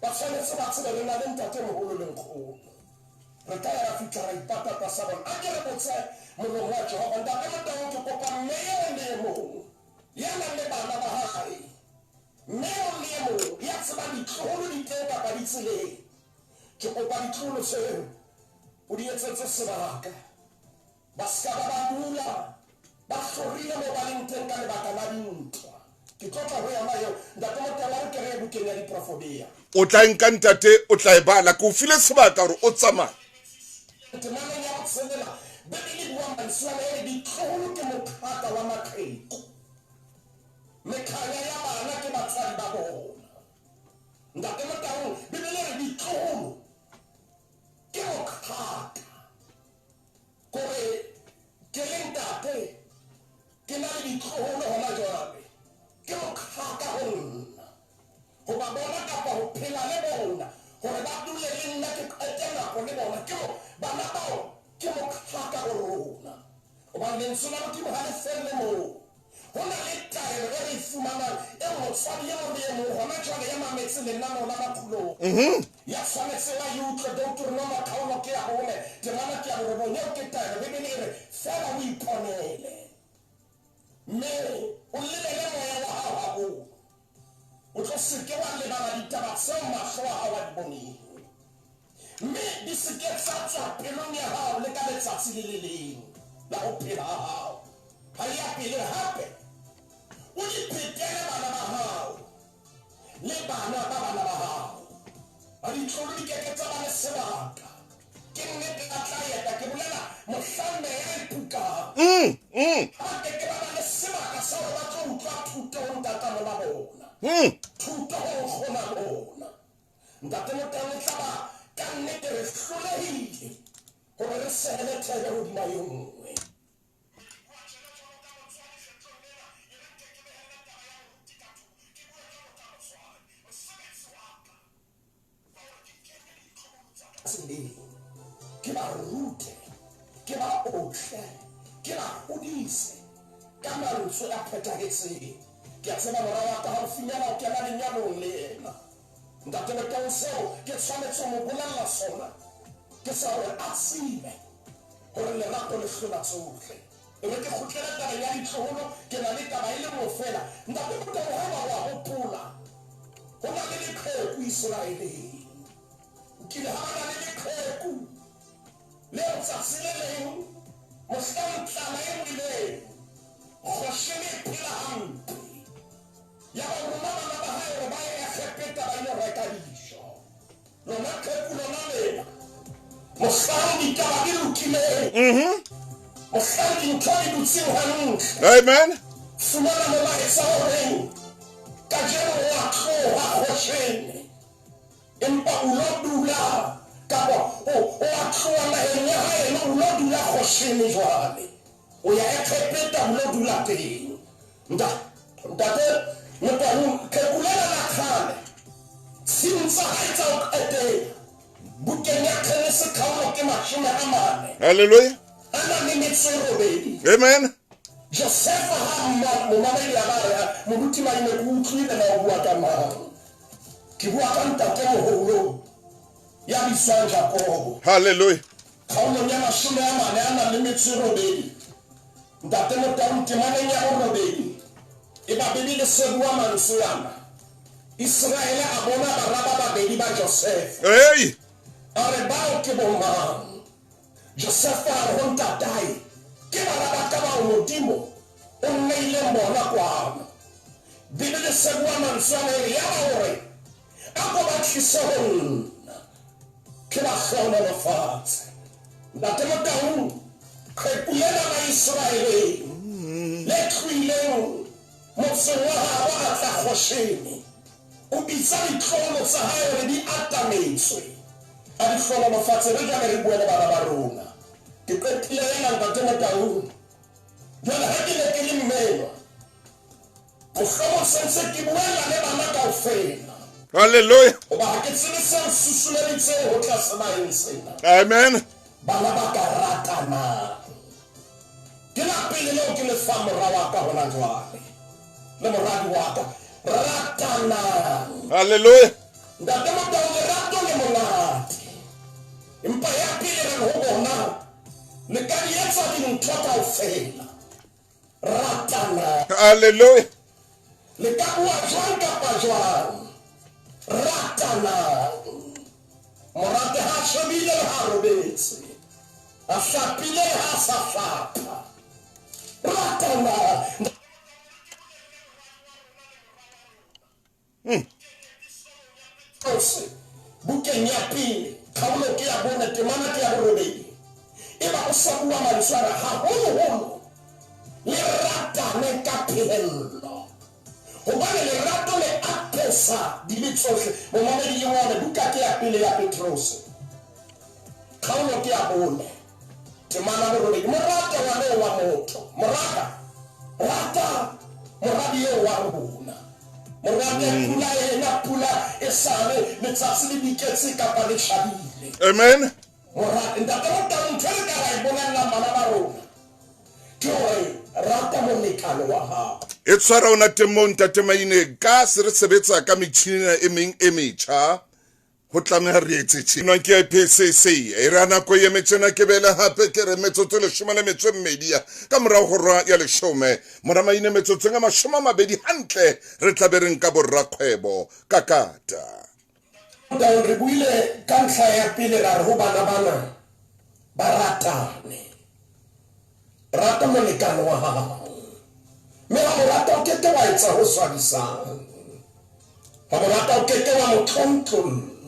[SPEAKER 9] ba tshwanetse ba tsebe re na le ntatemoholo le nkgono re ka ya fihla ra ipatata sa bona a ke re botse molomo wa Jehova ntate Motaung ke kopa mme eo le e mong ya nang le bana ba hae mme eo le e mong ya tsebang ditloholo di teng kapa di tseleng ke kopa ditloholo tseo o di etsetse sebaka ba ska ba dula ba hlorile mo ba leng teng ka lebaka la dintwa ke tlotla ho yona eo ntate Motaung a re ke re bukeng ya diprofobia
[SPEAKER 1] o tla nka ntate o tla e bala ke o file sebaka hore o tsamaya
[SPEAKER 9] temaneng ya botshelela bebele bua mantswana e re ditloholo ke mophata wa maqheku mekhanya ya bana ke batswadi ba bona ntate Motaung bebele re ditloholo ke mophata kore ke le ntate ke na le ditloholo hona jwale ke mophata ho nna ho ba bona kapa ho phela le bona hore ba dule le nna ke qete nako le bona ke bana bao ke mophata ho rona hobane lentswe la Modimo ha le felle moo ho na le taelo e re fumanang e motswadi ya mo le mo hona jwale ya mametse lenaneo la maqulong ya tshwanetse wa utlwe Deuteronomy kgaolo ke ya hole temana ke ya hore bone ke taelo bebele re fela o iponele mme o lelele moya wa hao haholo o tlo seke wa lebala ditaba tseo mahlo a hao a di boneng mme di seke tsa tswa pelong ya hao le ka letsatsi le le leng la ho phela ha hao ha ya pele hape o di phetele bana ba hao le bana ba bana ba hao a ditlolo di keke tsa ba le sebaka ke nnete ka tlaeta ke bolela mohlamme ya ipukang ha keke ba ba le sebaka sa hore ba tlo utlwa thuto ho ntatamo la bona thuto ho nkgona bona ntate Motaung tla ba ka nnete re hlolehile hore re sehele thebe hodima yo nngwe ke ba rute ke ba otle ke ba hodise ka mantswe a phethahetseng ke a tseba mora wa ka haufinyana o kena lenyalong le ena ntate Motaung seo ke tshwanetse mo bolella sona ke sa hore a tsebe hore lerato le hlola tsohle e re ke kgutlela taba ya ditloholo ke na le taba e le mo fela ntate Motaung ha ba wa hopola ho na le leqheku Israeleng ke le ha ba na le leqheku leo tsatsi le leng mohlankana e wileng kgoshene e phela hampe ya ba rona bana ba hae hore ba ye kgepeta ba ile reka dijo lona qheku lona lena mohlang ditaba di lokileng mohlang dintho di dutseng hantle
[SPEAKER 1] amen
[SPEAKER 9] fumana molaetsa horeng kajeno wa tloha kgoshene empa o lo dula kapa o a tloha naheng ya haeno o lo dula kgoshene jwale o ya kgepeta o lo dula teng ntate Motaung kekulela la kgale sintsa ha etsa o qetela bukeng ya Kgenese kgaolo ke 40
[SPEAKER 1] hallelujah
[SPEAKER 9] ana le metso e robedi
[SPEAKER 1] amen
[SPEAKER 9] Josefa ha momamedi ya bara moruti maime ke utlwile na o bua ka mang ke bua ka ntatemoholo ya bitswang Jakobo
[SPEAKER 1] hallelujah
[SPEAKER 9] kgaolong ya 40 ana le metso e robedi ntate Motaung temaneng ya robedi e ba bebile se bua mantswe ana Israele a bona bana ba babedi ba Josefa
[SPEAKER 1] hey
[SPEAKER 9] a re bao ke bomang Josefa a re ho ntatai ke bana ba ka ba Modimo o nneile bona kwana bebile se bua mantswe ana e ya hore a go ba tlise ho nna ke ba kgona lefatshe ntate Motaung kgekulena ba Israele le tlwileng motseng wa hao a tla kgoshene o bitsa ditlolo tsa hae hore di atametswe a di hlohonolofatse re jwale re bue le bana ba rona ke qetile ena ntate Motaung jwale ha ke ne ke le mmelwa mohlomong sentse ke buela le bana kaofela.
[SPEAKER 1] Hallelujah.
[SPEAKER 9] Oba ha ke tsebe se o susuleditseng ho tlase maeng sena.
[SPEAKER 1] Amen.
[SPEAKER 9] Bana ba ka ratana ke la pele leo ke le fa mora wa ka hona jwale le moradi wa ka ratana.
[SPEAKER 1] Hallelujah.
[SPEAKER 9] Ntate Motaung lerato le monate empa ya pele re ho bona le ka di etsa dintho kaofela ratana.
[SPEAKER 1] Hallelujah.
[SPEAKER 9] Le ka bua jwang kapa jwang ratana. Morate ha shebile ha robetse a hlapile ha sa hlapa ratana. Bukeng ya pele kgaolo ke ya bone temana ke ya borobedi e ba o sa bua mantswana haholoholo le ratane ka phello hobane lerato le apesa di le tsohle momamedi wa le buka ke ya pele ya Petrus kgaolo ke ya bone temana borobedi morata wa le wa motho rata moradi eo wa rona moradi pula ena pula e sale letsatsi le diketse kapa le hlabile.
[SPEAKER 1] Amen.
[SPEAKER 9] Moradi ntate Motaung ntho e ka ra e bonella bana ba rona ke hore rata molekane wa hao.
[SPEAKER 1] E tshwara ona temong ntate Maine ka se re sebetsa ka metjhini e meng e metjha ho tlameha re etse tjena ke PCC e ra nako ye metjena ke bela hape ke re metsotso le 12 ka morao ho rwa ya 10 mora Maine metsotso nga 20 hantle re tla be re nka borra kgwebo kakata.
[SPEAKER 9] Re buile ka ntlha ya pele ra re ho bana bana ba ratane rata molekane wa hao mme ha morata o keke wa etsa ho swabisang ha morata o keke wa mo tlontlolola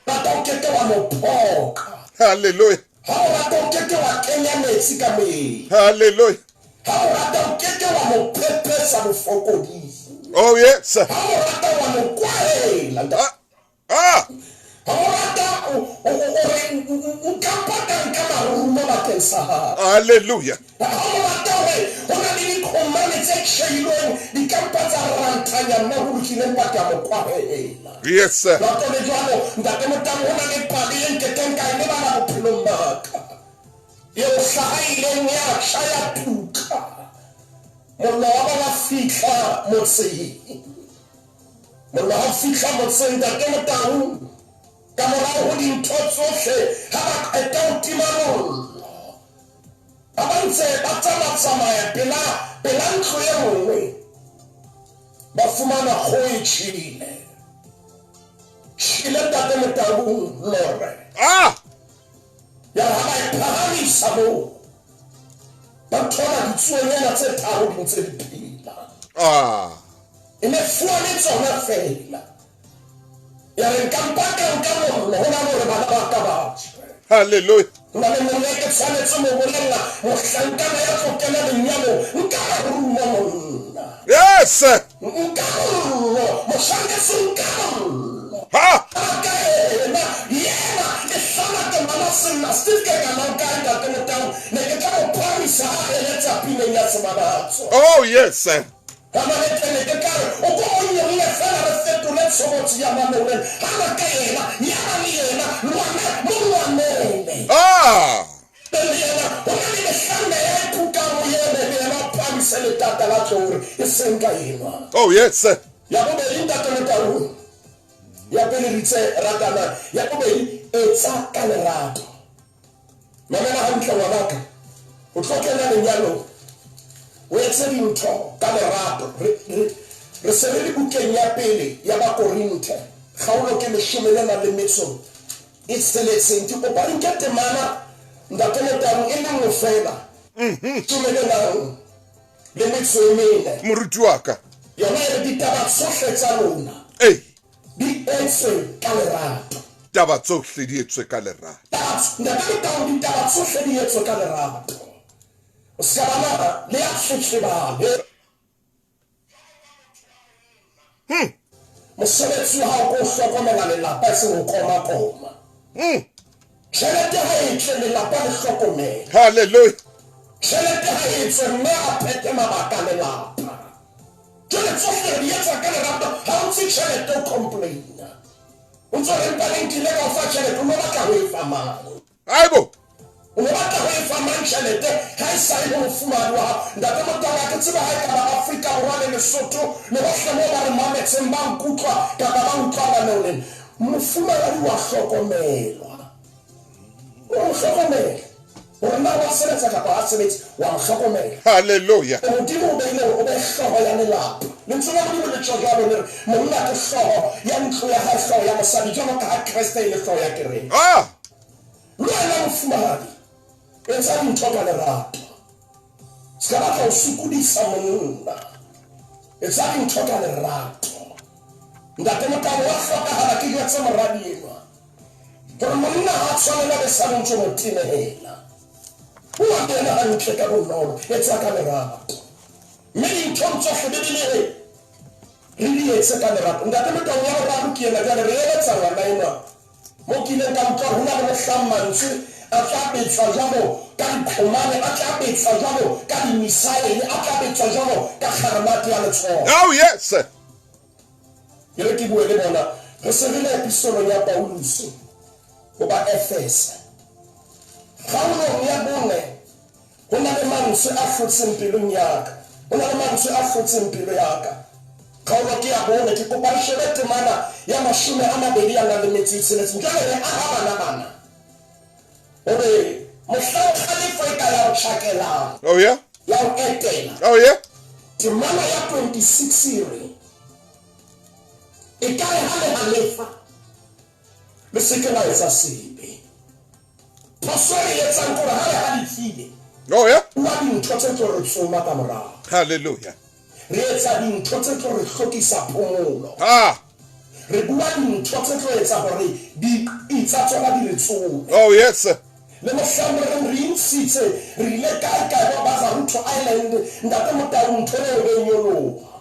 [SPEAKER 9] rata o keke wa mo phoka.
[SPEAKER 1] Hallelujah.
[SPEAKER 9] Ha morata o keke wa kenya metsi ka moeng.
[SPEAKER 1] Hallelujah.
[SPEAKER 9] Ha morata o keke wa mo phepesa bofokodisi.
[SPEAKER 1] Oh yes.
[SPEAKER 9] Ha morata wa mo kwahela
[SPEAKER 1] Ah. Hallelujah. Yes, sir.
[SPEAKER 9] Ka morao ho dintho tsohle ha ba qeta ho tima mollo ha ba ntse ba tsamaya pela ntlo e nngwe ba fumana kgoho e tjhele ntate Motaung lore ya ha ba e phahamisa moo ba thola ditsuonyana tse tharo di ntse di phela e ne fuane tsona fela.
[SPEAKER 1] Hallelujah. Yes. Oh yes. Oh yes.
[SPEAKER 9] Ya pele ritse ratana ya bobedi etsa ka lerato mamela hantle ngwanaka o tlhokela lenyalo o etse dintho ka lerato re se re le bukeng ya pele ya Bakorinte kgaolo ke 10 e tsheletseng ke kopa re nke temana ntate Motaung e le nngwe fela 10 le metso e mene
[SPEAKER 1] moruti wa ka
[SPEAKER 9] yona e ditaba tsohle tsa lona di etswe ka lerato.
[SPEAKER 1] Taba tsohle di etswe ka lerato.
[SPEAKER 9] Ntate Motaung ditaba tsohle di etswe ka lerato. Skabana le a tletleba mosebetsi wa hao ko hlokomela lelapa e seng ho koma tjhelete ha e tle lelapa le hlokomela
[SPEAKER 1] Hallelujah.
[SPEAKER 9] tjhelete ha e tle mme a phete mabaka lelapa jwale tsohle di etsa ka lerato ha o ntse tjhelete o complaina o ntso re nkile ka o fa tjhelete o no batla ho e fa mang
[SPEAKER 1] Aibo.
[SPEAKER 9] o no batla ho e fa mang tjhelete ha e sa le mofumane wa hao ntate motala ke tseba ha e ka ba Afrika Borwa le Lesotho le bohle mo ba re mametseng ba nkutlwa kapa ba utlwana le lena mofumane wa hlokomelwa o hlokomela hore na wa sebetsa kapa ha sebetsa wa hlokomela
[SPEAKER 1] Hallelujah.
[SPEAKER 9] modimo o beile o be hlooho ya lelapa lentswe la modimo le tjho jwalo le re monna ke hlooho ya ntlo ya hae hlooho ya mosadi jwalo ka ha Kreste e le hlooho ya kereke le wena mofumahadi etsa dintho ka lerato se ka batla ho sokodisa monna etsa dintho ka lerato ntate motabo wa hlokahala ke jwetse moradi enwa gore monna ha tshwanela be sa ntse mo tenehela o a kena hantle ka bonolo etsa ka lerato mme dintho tsohle di re di etse ka lerato ntate motabo ya boraro ke ena jwale re eletsa ngwana enwa mo kileng ka utlwa ho na le mohlamantswe a tla betsa jwalo ka dikhomane a tla betsa jwalo ka dimisaele a tla betsa jwalo ka kgaramati ya letsoho
[SPEAKER 1] Oh yes.
[SPEAKER 9] ke re ke bue le bona re se re le epistolong ya Paulus go ba Efese kgaolong ya bone ho na le mantswe a hlotseng pelong ya ka ho na le mantswe a hlotseng pelo ya ka kgaolo ke ya bone ke kopa re shebe temana ya 20 ya nang le metsi tsheletseng jwale re aha bana ore mohlang khalifa e ka ya o tjhakelang
[SPEAKER 1] Oh yeah.
[SPEAKER 9] ya o etela
[SPEAKER 1] Oh yeah.
[SPEAKER 9] temana ya 26 re e ka re ha le halefa le se ke la etsa sebe pasore e etsang gore ha le halefile
[SPEAKER 1] Oh yeah.
[SPEAKER 9] wa dintho tse tlo re tsoma ka morao
[SPEAKER 1] Hallelujah.
[SPEAKER 9] re etsa dintho tse tlo re hlokisa phomolo re bua dintho tse tlo etsa gore di itsa tsona di re tsome
[SPEAKER 1] Oh yes.
[SPEAKER 9] le mohlang re ntshitse re ile kae ba Zaruto Island ntate motao ntho le re nyoloha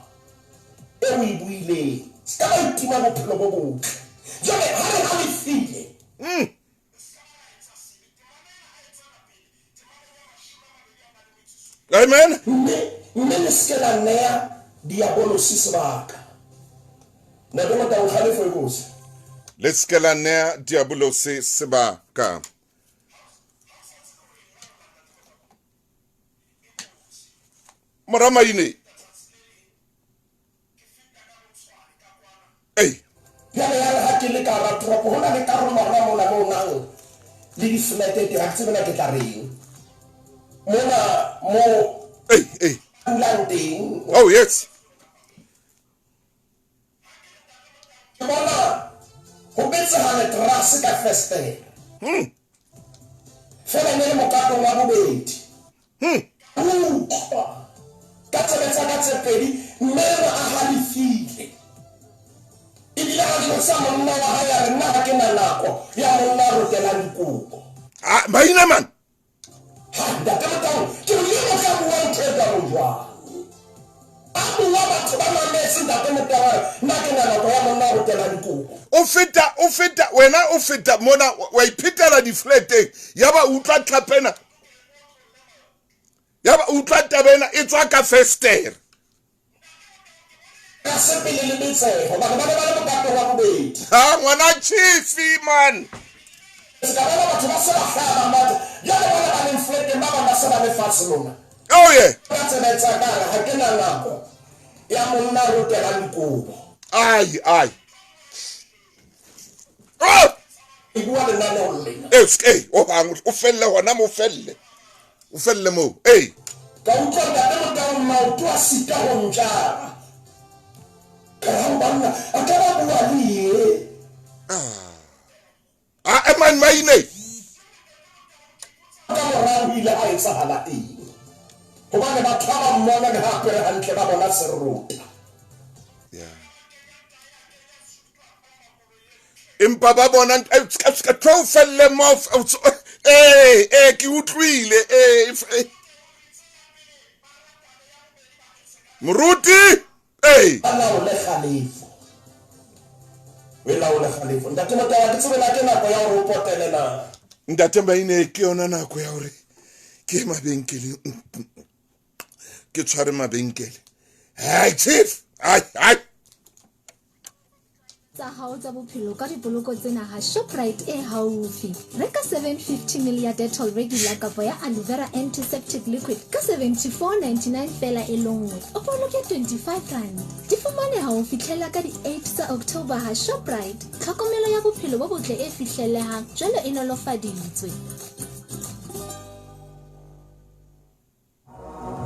[SPEAKER 9] e o e buile ska ba itima bophelo bo botle jwale ha re halefile
[SPEAKER 1] Amen.
[SPEAKER 9] mme le se la nea diabolosi sebaka ntate motao halefo e kosi
[SPEAKER 1] Let's get la nea diabolose sebaka. Maramaine. Hey.
[SPEAKER 9] ya ha ke le ka ra tropo hona le karolo mara mona mo nang le di flat ha tsebe na ke tla reng mona mo
[SPEAKER 1] Hey.
[SPEAKER 9] landing
[SPEAKER 1] Oh yes.
[SPEAKER 9] bona ho betsa ha le terrasse ka feste fela ne mo ka tong wa bobedi ka tsebetsa ka tsepedi mme a halefile ibile a jo sa monna wa ha ya re nna ha ke na nako ya monna a rotela dikopo
[SPEAKER 1] Maina man.
[SPEAKER 9] ha ntate motao ke o ile mo ka bua ntho e ka bojwang a bua batho ba mametse ntate motao nna ke na nako ya monna a rotela dikopo
[SPEAKER 1] O feta wena o feta mona wa iphetela di flateng yaba utla tlhapena yaba utla tabena e tswa ka fester
[SPEAKER 9] ka sepele le metseho ba le mokato wa bobedi
[SPEAKER 1] ngwana chifi man
[SPEAKER 9] ska ba batho ba se ba hlaba mata ya ba ba le flateng ba ba se ba le fatshe lona
[SPEAKER 1] Oh yeah.
[SPEAKER 9] ba tsebetsa ka ha ke na nako ya monna a rotela dikopo
[SPEAKER 1] Ai
[SPEAKER 9] e bua le nna le lena
[SPEAKER 1] hey o hang o felle hona mo felle o felle mo hey
[SPEAKER 9] ka utlwa ntate motao maoto a sita ho ntjara ka banna a ka ba bua le ye
[SPEAKER 1] man maine
[SPEAKER 9] ka morao ile a etsahala eng hobane batho ba ba mmona le hape re hantle ba bona serota
[SPEAKER 1] empa ba bona ka tlo felle mo ke utlwile moruti hey
[SPEAKER 9] laole kgalefo we laole kgalefo ntate Motaba ke tsebela ke nako ya gore o potelela
[SPEAKER 1] ntate Maine ke yona nako ya gore ke mabenkele ke tshware mabenkele hai chief hai
[SPEAKER 7] tsa hao tsa bophelo ka dipoloko tsena ha Shoprite e haufi reka 750 ml Dettol regular kapa ya aloe vera antiseptic liquid ka 74.99 fela e longwe o boloke 25 rand di fumane ha o fihlela ka di 8 tsa October ha Shoprite tlhokomelo ya bophelo bo botle e fihlellehang jwale e nolofaditswe.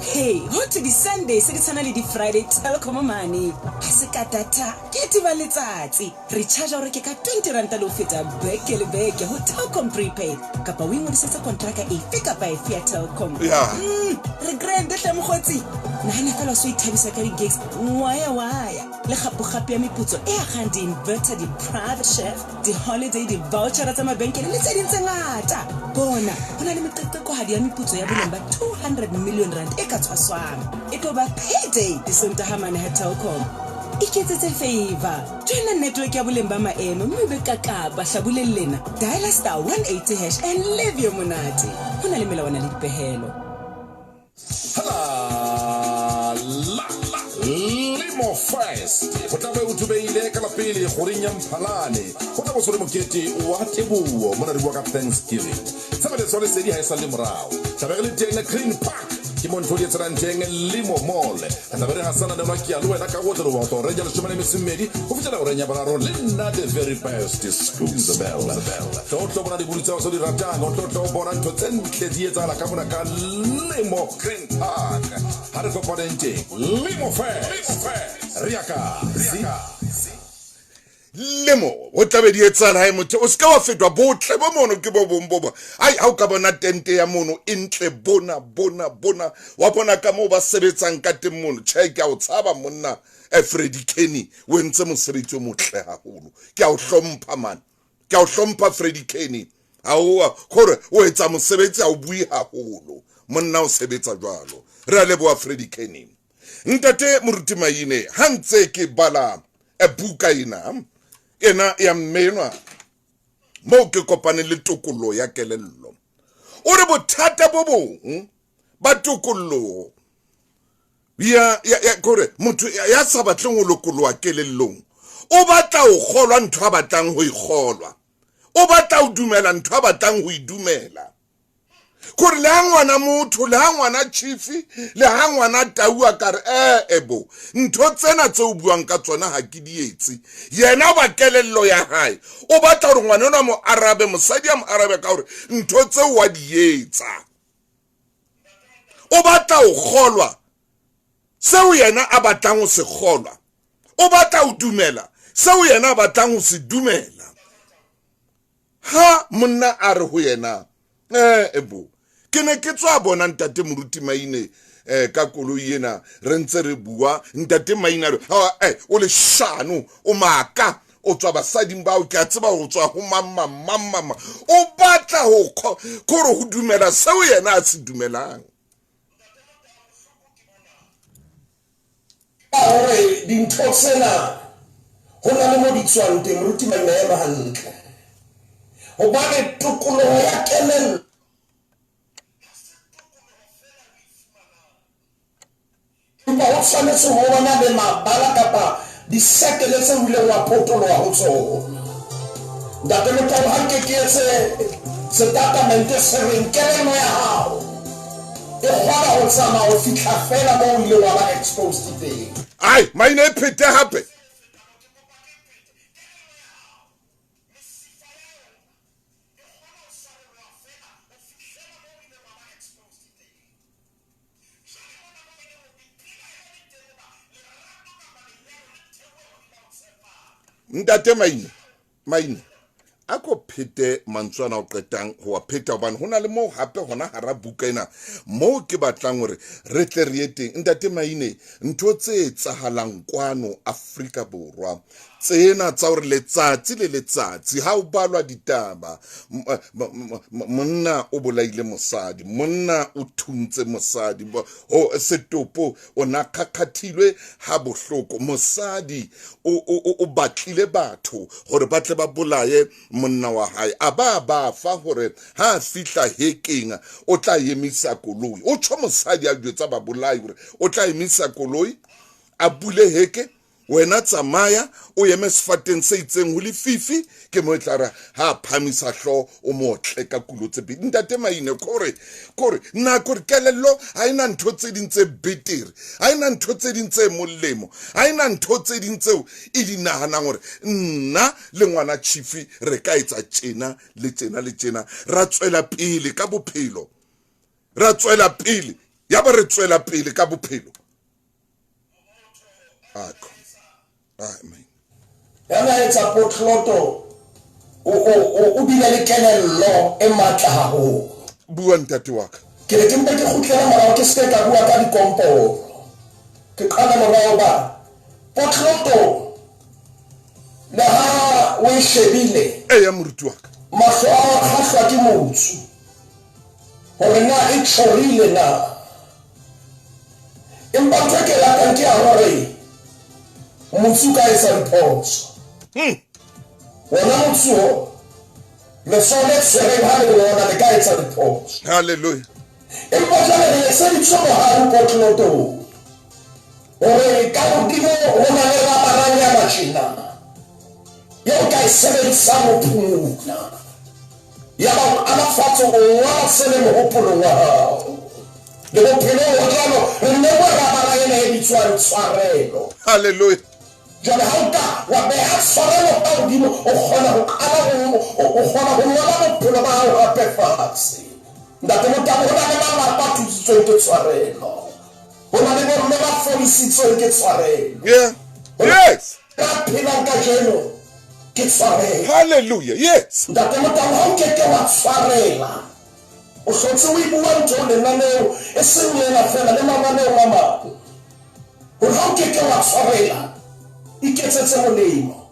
[SPEAKER 3] Hey, ho to di-Sunday se di tshwana le di-Friday Telkom money. Ha se ka data, ke tiva letsatsi. Re charge hore ke ka 20 rand lo feta beke le beke ho Telkom prepaid. Kapa o ingodisetsa kontraka efe kapa efe ya Telkom. Re grand hle mogotsi. Nahana fela so ithabisa ka di-gigs. Waya. Le gape ya meputso e agang di-inverter, di-private chef, di-holiday, di-voucher tsa mabenkele le tse ding tse ngata. Bona, hona le meqeqekohadi ya meputso ya boleng ba 200 million rand e ka tshwaswang. E tlo ba payday disontahamane ha Telkom. Iketsetse favor. Joina network ya boleng ba maemo mme be ka kapa hlabuleng lena. Dial *180# and live your monate. Hona le melawana le dipehelo.
[SPEAKER 9] Limo Fest go tla be o thubeile ka la pele gore Mphalane go tla bo sore mokete wa Tebogo mo na re bua ka Thanksgiving sa ba le sone se di ha isa le morao tla be le teng na Green Park ke mo ntho di tsana teng Limo Mall tla be re hasana le makia le wena ka go tlo wa to re ja le shumane mesimedi go fitela gore nya bana ro le nna the very best school the bell to bona di bulitsa so di ratang to bona ntho tsentle di etsa la ka bona ka Limo Green Park ha re go ponente Limo Fest Riaka
[SPEAKER 1] Lemo o tla be di etsana hai motho o ska wa fetwa botle bo mono ke bo bombo ai ha o ka bona tente ya mono intle bona wa bona ka mo ba sebetsang ka teng mono check out tsaba monna Freddy Kenny o ntse mosebetsi o motle haholo ke a o hlompha man ke a o hlompha Freddy Kenny ha o gore o etsa mosebetsi a o bui haholo monna o sebetsa jwalo re a leboa Freddy Kenny. Ntate Moruti Maine ha ntse ke bala e buka ina ya mmenwa mo ke kopane le tokollo ya kelello o re bothata bo bong ba tokollo ya gore motho ya sa batleng go lokolwa kelellong o batla o kgolwa ntho a batlang go ikgolwa o batla o dumela ntho a batlang go idumela gore le ngwana motho le ngwana chief le ngwana taua ka re ebo ntho tsena tse o buang ka tsona ha ke dietse yena ba kelello ya hae o batla gore ngwana ona mo arabe mosadi ya mo arabe ka gore ntho tse wa dietsa o batla o kgolwa seo yena a batlang go se kgolwa o batla o dumela seo yena a batlang go se dumela ha monna a re ho yena ebo ke ne ke tswa bona ntate Moruti Maine ka koloi ena re ntse re bua ntate Maine o le shano o maka o tswa basading bao ke a tseba go tswa go mamma o batla go gore go dumela seo yena a se dumelang
[SPEAKER 9] gore dintho tsena go na le mo di tswang teng Moruti Maine ya mahantle go ba le tokologo ya kelello ba o tshwanetse go bona le mabala kapa disekele tse o ileng wa potologa go tsona ntate Motaba ha nke ke etse setatamente se reng kelello ya gago e kgona go tsamaya go fitlha fela mo o ile wa ba exposed teng
[SPEAKER 1] ai Maine e phete hape ntate Maine a ko phete mantswana o qetang go wa pheta hobane hona le mo hape hona hara buka ena mo ke batlang gore re tle re eteng ntate Maine ntho tse tsahalang kwano Afrika Borwa tsena tsa hore letsatsi le letsatsi ha o balwa ditaba monna o bolaile mosadi, monna o thuntse mosadi, o setopo o nakakhathilwe ha bohloko, mosadi o batlile batho hore ba tle ba bolaye monna wa hae, a ba fa hore ha fihla hekeng o tla emisa koloi, o tsho mosadi a jwetsa ba bolai hore o tla emisa koloi a bule heke, wena tsamaya o eme sefateng se itseng ho le fifi, ke mo tlara ha phamisa hlo o motle ka kulo tse bedi. Ntate Maine kore nna kore kelello ha ina ntho tse ding tse betere, ha ina ntho tse ding tse molemo, ha ina ntho tse ding tseo e di nahanang hore nna le ngwana Chifi re ka etsa tjena le tjena le tjena, ra tswela pele ka bophelo, ra tswela pele ya ba re tswela pele ka bophelo. Amen.
[SPEAKER 9] Yana etsa potloto o bile le kelello e matla haholo.
[SPEAKER 1] Bua ntate wa ka.
[SPEAKER 9] Ke re ke mpe ke kgutlela morao ke se ka bua ka dikomporo. Ke qala morao ba potloto le ha o shebile
[SPEAKER 1] ya moruti wa ka,
[SPEAKER 9] mahlo a kgahlwa ke motsu hore na e tshwarile na empa ntho ke la ke a hore motsu ka etsa report wona motsu le sole tshwereng ha le wona le ka etsa report.
[SPEAKER 1] Hallelujah.
[SPEAKER 9] Empa jale le se di tshomo ha o potloto hore ka hodimo hona le ramaranya machina yo ka sebetsa mo phumula ya ba ana fatso wa sele mo hopolo wa hao le bophelo wa jalo re ne wa ramaranya e bitswang tshwarelo.
[SPEAKER 1] Hallelujah.
[SPEAKER 9] Jale ha ka wa be ha tshwarelo ka hodimo o kgona ho qala o kgona ho ngola bophelo ba hao hape fatshe. Ndate mo tamo hona le ba batho tswe ke tshwarelo, hona le bo ba fodisitswe ke tshwarelo.
[SPEAKER 1] Yeah. Yes.
[SPEAKER 9] Ka phela ka jeno ke tshwarelo.
[SPEAKER 1] Hallelujah. Yes.
[SPEAKER 9] Ndate mo tamo ha ke wa tshwarela o hlotse o ibua ntho le naneo e seng yena fela le mananeo a mang. O ha ke wa tshwarela iketsetse molemo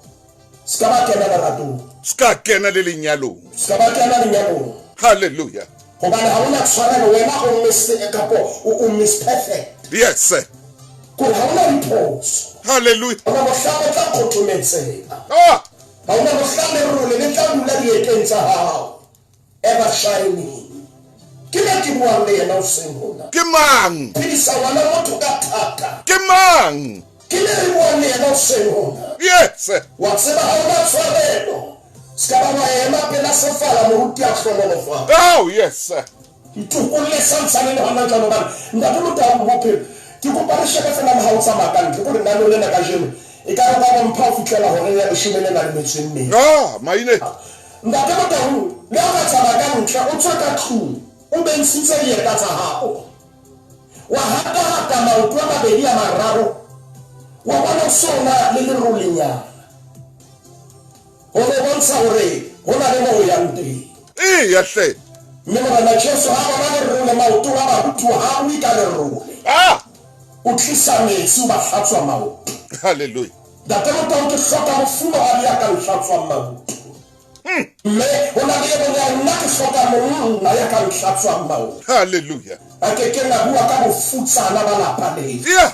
[SPEAKER 9] ska ba kena la rato,
[SPEAKER 1] Ska kena le lenyalong.
[SPEAKER 9] ska ba kena lenyalong.
[SPEAKER 1] Hallelujah.
[SPEAKER 9] Hobane ha ona tshwarelo wena o miss kapo o miss perfect.
[SPEAKER 1] Yes, sir.
[SPEAKER 9] Ko ha ona repose.
[SPEAKER 1] Hallelujah.
[SPEAKER 9] Ona bo hlamo tla khothometsela.
[SPEAKER 1] Ah.
[SPEAKER 9] Ha ona bo hlamo role le tla dula dieteng tsa hao ever shining. Ke ne ke bua le yena o seng hona.
[SPEAKER 1] Ke mang?
[SPEAKER 9] Philisa wana motho ka thata.
[SPEAKER 1] Ke mang?
[SPEAKER 9] Ke ne re bua le yena o seng hona.
[SPEAKER 1] Yes, sir.
[SPEAKER 9] Wa tseba ha ona tshwarelo ska ba wa ema pela sefala moruti a hlonolofa.
[SPEAKER 1] Oh, yes, sir.
[SPEAKER 9] Itukulle santsane le hona jalo bana ntate mo tao mo bophelo ke kopa re shebe fela le ha o tsamaya ka ntle gore nna le lena ka jeno e ka re ba mpha o fitlela hore ya shebele na le metseng mme.
[SPEAKER 1] Maine.
[SPEAKER 9] Ntate mo tao le ha o tsamaya ka ntle o tswa ka tlung o bensitse dieta tsa hao wa hata maoto a mabedi a mararo wa bona sona le lerolenyana ho bontsha hore ho na le mo yang teng.
[SPEAKER 1] Ya hle.
[SPEAKER 9] Mme morena Jesu ha bona le role maoto a mahutu ha o ika le role. O tlisa metsi o ba hlatswa maoto.
[SPEAKER 1] Hallelujah.
[SPEAKER 9] Ntate mo tao ke hloka mofumo ha ya ka hlatswa maoto. Mme ho na le yena nna ke hloka monna ya ka hlatswa maoto.
[SPEAKER 1] Hallelujah.
[SPEAKER 9] A ke na bua ka bofutsana ba lapa le.
[SPEAKER 1] Yeah.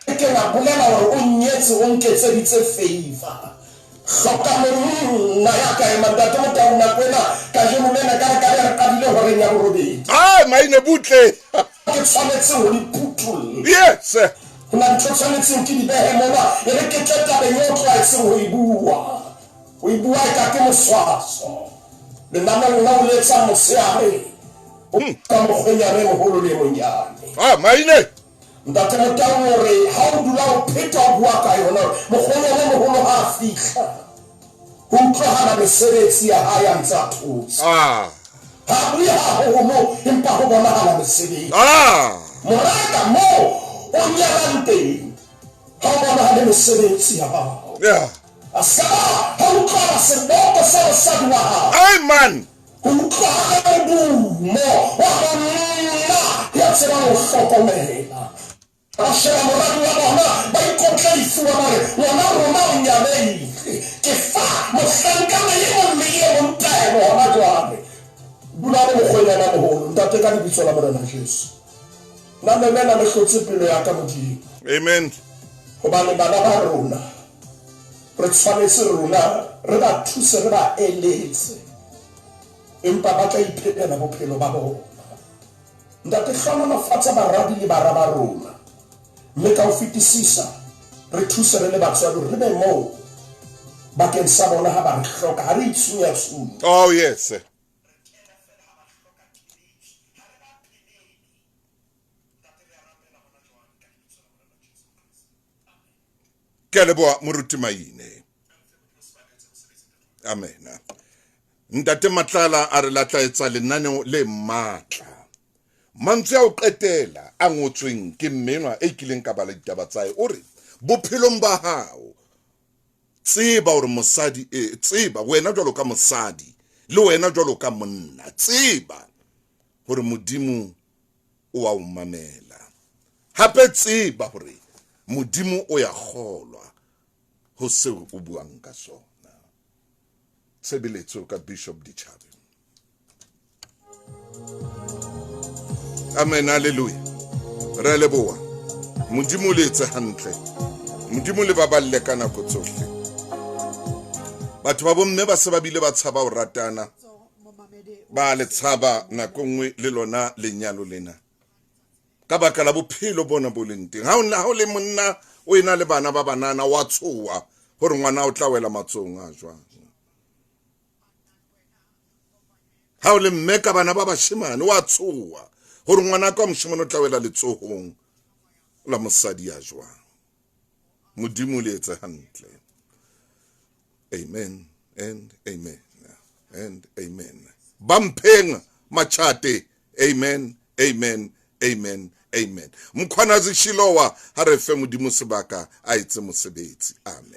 [SPEAKER 9] Ke na bolela hore o nyetse o nketseditse favor. Hloka monna ya ka e mandate mo tao na kwena ka jeno lena ka re kabile hore nya borobedi.
[SPEAKER 1] Maine butle.
[SPEAKER 9] Ke tshwanetse ho di putul.
[SPEAKER 1] Yes.
[SPEAKER 9] Na ntho tshwanetse ke di behe mona e re ke tla be yo tla se ho ibua. O ibua ka ke moswaso. Le nana lona o letsa moseare. O ka mo khonya re mo holo le monyane.
[SPEAKER 1] Maine.
[SPEAKER 9] Ndate mo tao hore ha o dula o pheta bua ka yona mo khonya le mo holo ha fihla. Ho tloha mesebetsi ya haya ntsa thusa. Ha bua ho mo empa ho bona hala mesebetsi. Moraka mo o nyalante. Ha bona hala mesebetsi ya hao.
[SPEAKER 1] Yeah.
[SPEAKER 9] Asaba ha o tloha se boko sa sadwa.
[SPEAKER 1] Amen.
[SPEAKER 9] Ho tloha mo wa hona ya tsela o hlokomela. ba sheba moradi wa bona ba ikontla difuwa ba re ngwana rona o nyalehile ke fa mohlankana ye mo mmele mo ntaelo gona jwale dula le mokgwenyana moholo ntate ka lebitso la morena Jesu nna memela le hlotse pelo ya ka Modimo.
[SPEAKER 1] Amen.
[SPEAKER 9] Hobane bana ba rona re tshwanetse rona re ba thuse re ba eletse empa ba tla iphepela bophelo ba bona. Ntate hlonolofatsa baradi le bara ba rona mme ka ho fetisisa re thuse re le batswadi re be moo bakeng sa bona ha ba re hloka ha re itsunya-tsunya.
[SPEAKER 1] Oh yes. Ke a leboha moruti Maine. Amen. Ntate Matlala a re latlaetsa lenaneo le matla. Mantswe a o qetela a ngotsweng ke mmenwa e kileng ka bala ditaba tsae o re bophelong ba hao tseba hore mosadi tseba wena jwalo ka mosadi le wena jwalo ka monna tseba hore Modimo o a o mamela. Hape tseba hore Modimo o ya kgolwa ho seo o buang ka sona. Sebeletso ka Bishop Dichabe. Amen, hallelujah. Re leboha. Modimo le etse hantle. Modimo le baballe ka nako tsohle. Batho ba bomme ba se ba bile ba tshaba ho ratana. Ba le tshaba nako nngwe le lona lenyalo lena. Ka baka la bophelo bona bo leng teng. Ha o le monna o ena le bana ba banana wa tshoa hore ngwana o tla wela matsong a jwang. Ha o le mme ka bana ba bashemane wa tshoa hore ngwana ka moshemane o tla wela letsohong la mosadi a jwang. Modimo le etse hantle. Amen and amen and amen. Bampeng machate. Amen, amen, amen, amen. Mkhwanazi Shilowa ha re fe Modimo sebaka a etse mosebetsi. Amen.